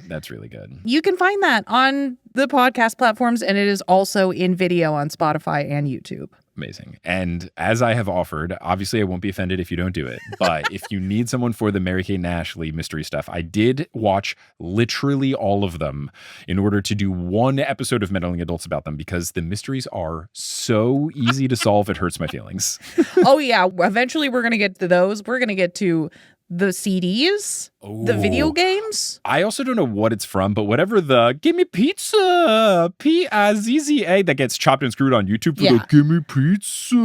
B: You can find that on the podcast platforms, and it is also in video on Spotify and YouTube.
A: Amazing. And as I have offered, obviously I won't be offended if you don't do it, but if you need someone for the Mary-Kate and Ashley mystery stuff, I did watch literally all of them in order to do one episode of Meddling Adults about them, because the mysteries are so easy to solve, it hurts my feelings.
B: Oh yeah. Eventually we're going to get to those. We're going to get to the CDs, the video games.
A: I also don't know what it's from, but whatever the give me pizza, P-I-Z-Z-A, that gets chopped and screwed on YouTube for the give me pizza.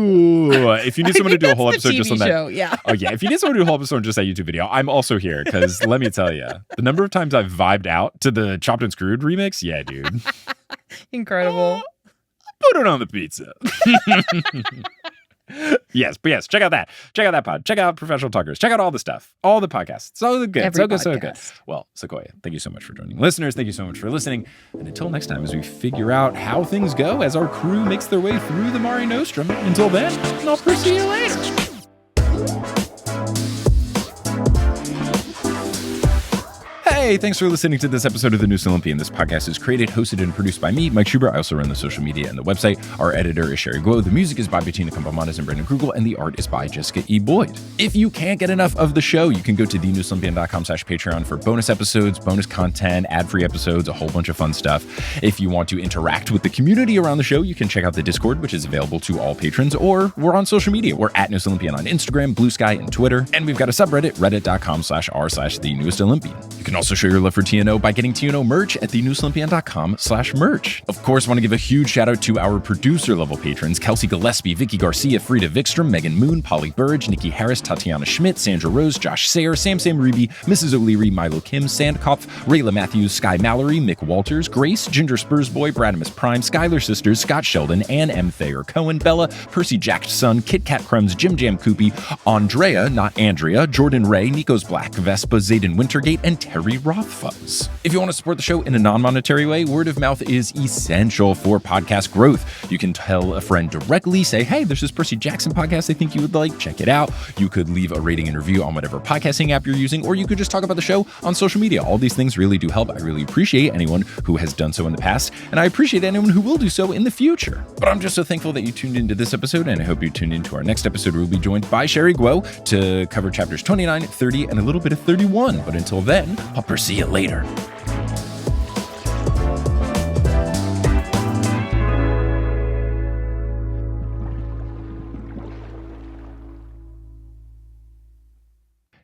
A: If you need someone to do a whole episode just on that.
B: Show, yeah.
A: Oh yeah. If you need someone to do a whole episode on just that YouTube video, I'm also here, because let me tell you, the number of times I've vibed out to the chopped and screwed remix. Yeah, dude.
B: Incredible.
A: Put it on the pizza. Yes, check out that pod. Check out Professional Talkers. Check out all the stuff, all the podcasts. So good. So good. Well, Sequoia, thank you so much for joining. Listeners, thank you so much for listening. And until next time, as we figure out how things go as our crew makes their way through the Mare Nostrum, until then, I'll see you later. Hey, thanks for listening to this episode of The Newest Olympian. This podcast is created, hosted, and produced by me, Mike Schubert. I also run the social media and the website. Our editor is Sherry Guo. The music is by Bettina Campamanes and Brandon Krugel, and the art is by Jessica E. Boyd. If you can't get enough of the show, you can go to thenewestolympian.com/Patreon for bonus episodes, bonus content, ad-free episodes, a whole bunch of fun stuff. If you want to interact with the community around the show, you can check out the Discord, which is available to all patrons, or we're on social media. We're at Newest Olympian on Instagram, Blue Sky, and Twitter. And we've got a subreddit, reddit.com/r/thenewestolympian. You can also show your love for TNO by getting TNO merch at thenewestolympian.com/merch. Of course, I want to give a huge shout out to our producer level patrons: Kelsey Gillespie, Vicky Garcia, Frida Vikstrom, Megan Moon, Polly Burge, Nikki Harris, Tatiana Schmidt, Sandra Rose, Josh Sayer, Sam Reeby, Mrs. O'Leary, Milo Kim, Sandkopf, Rayla Matthews, Sky Mallory, Mick Walters, Grace, Ginger Spursboy, Bradimus Prime, Skylar Sisters, Scott Sheldon, Ann M. Thayer Cohen, Bella, Percy Jackson, Kit Kat Crumbs, Jim Jam Koopy, Andrea, not Andrea, Jordan Ray, Nico's Black, Vespa, Zayden Wintergate, and Terry Rothfuss. If you want to support the show in a non-monetary way, word of mouth is essential for podcast growth. You can tell a friend directly, say, hey, there's this Percy Jackson podcast I think you would like, check it out. You could leave a rating and review on whatever podcasting app you're using, or you could just talk about the show on social media. All these things really do help. I really appreciate anyone who has done so in the past, and I appreciate anyone who will do so in the future. But I'm just so thankful that you tuned into this episode, and I hope you tune into our next episode where we'll be joined by Sherry Guo to cover chapters 29, 30, and a little bit of 31. But until then, I'll see you later.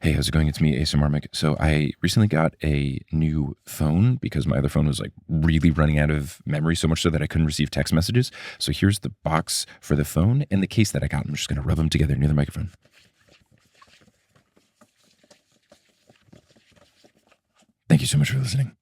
A: Hey, how's it going? It's me, ASMR Mike. So I recently got a new phone because my other phone was like really running out of memory, so much so that I couldn't receive text messages. So here's the box for the phone and the case that I got. I'm just going to rub them together near the microphone. Thank you so much for listening.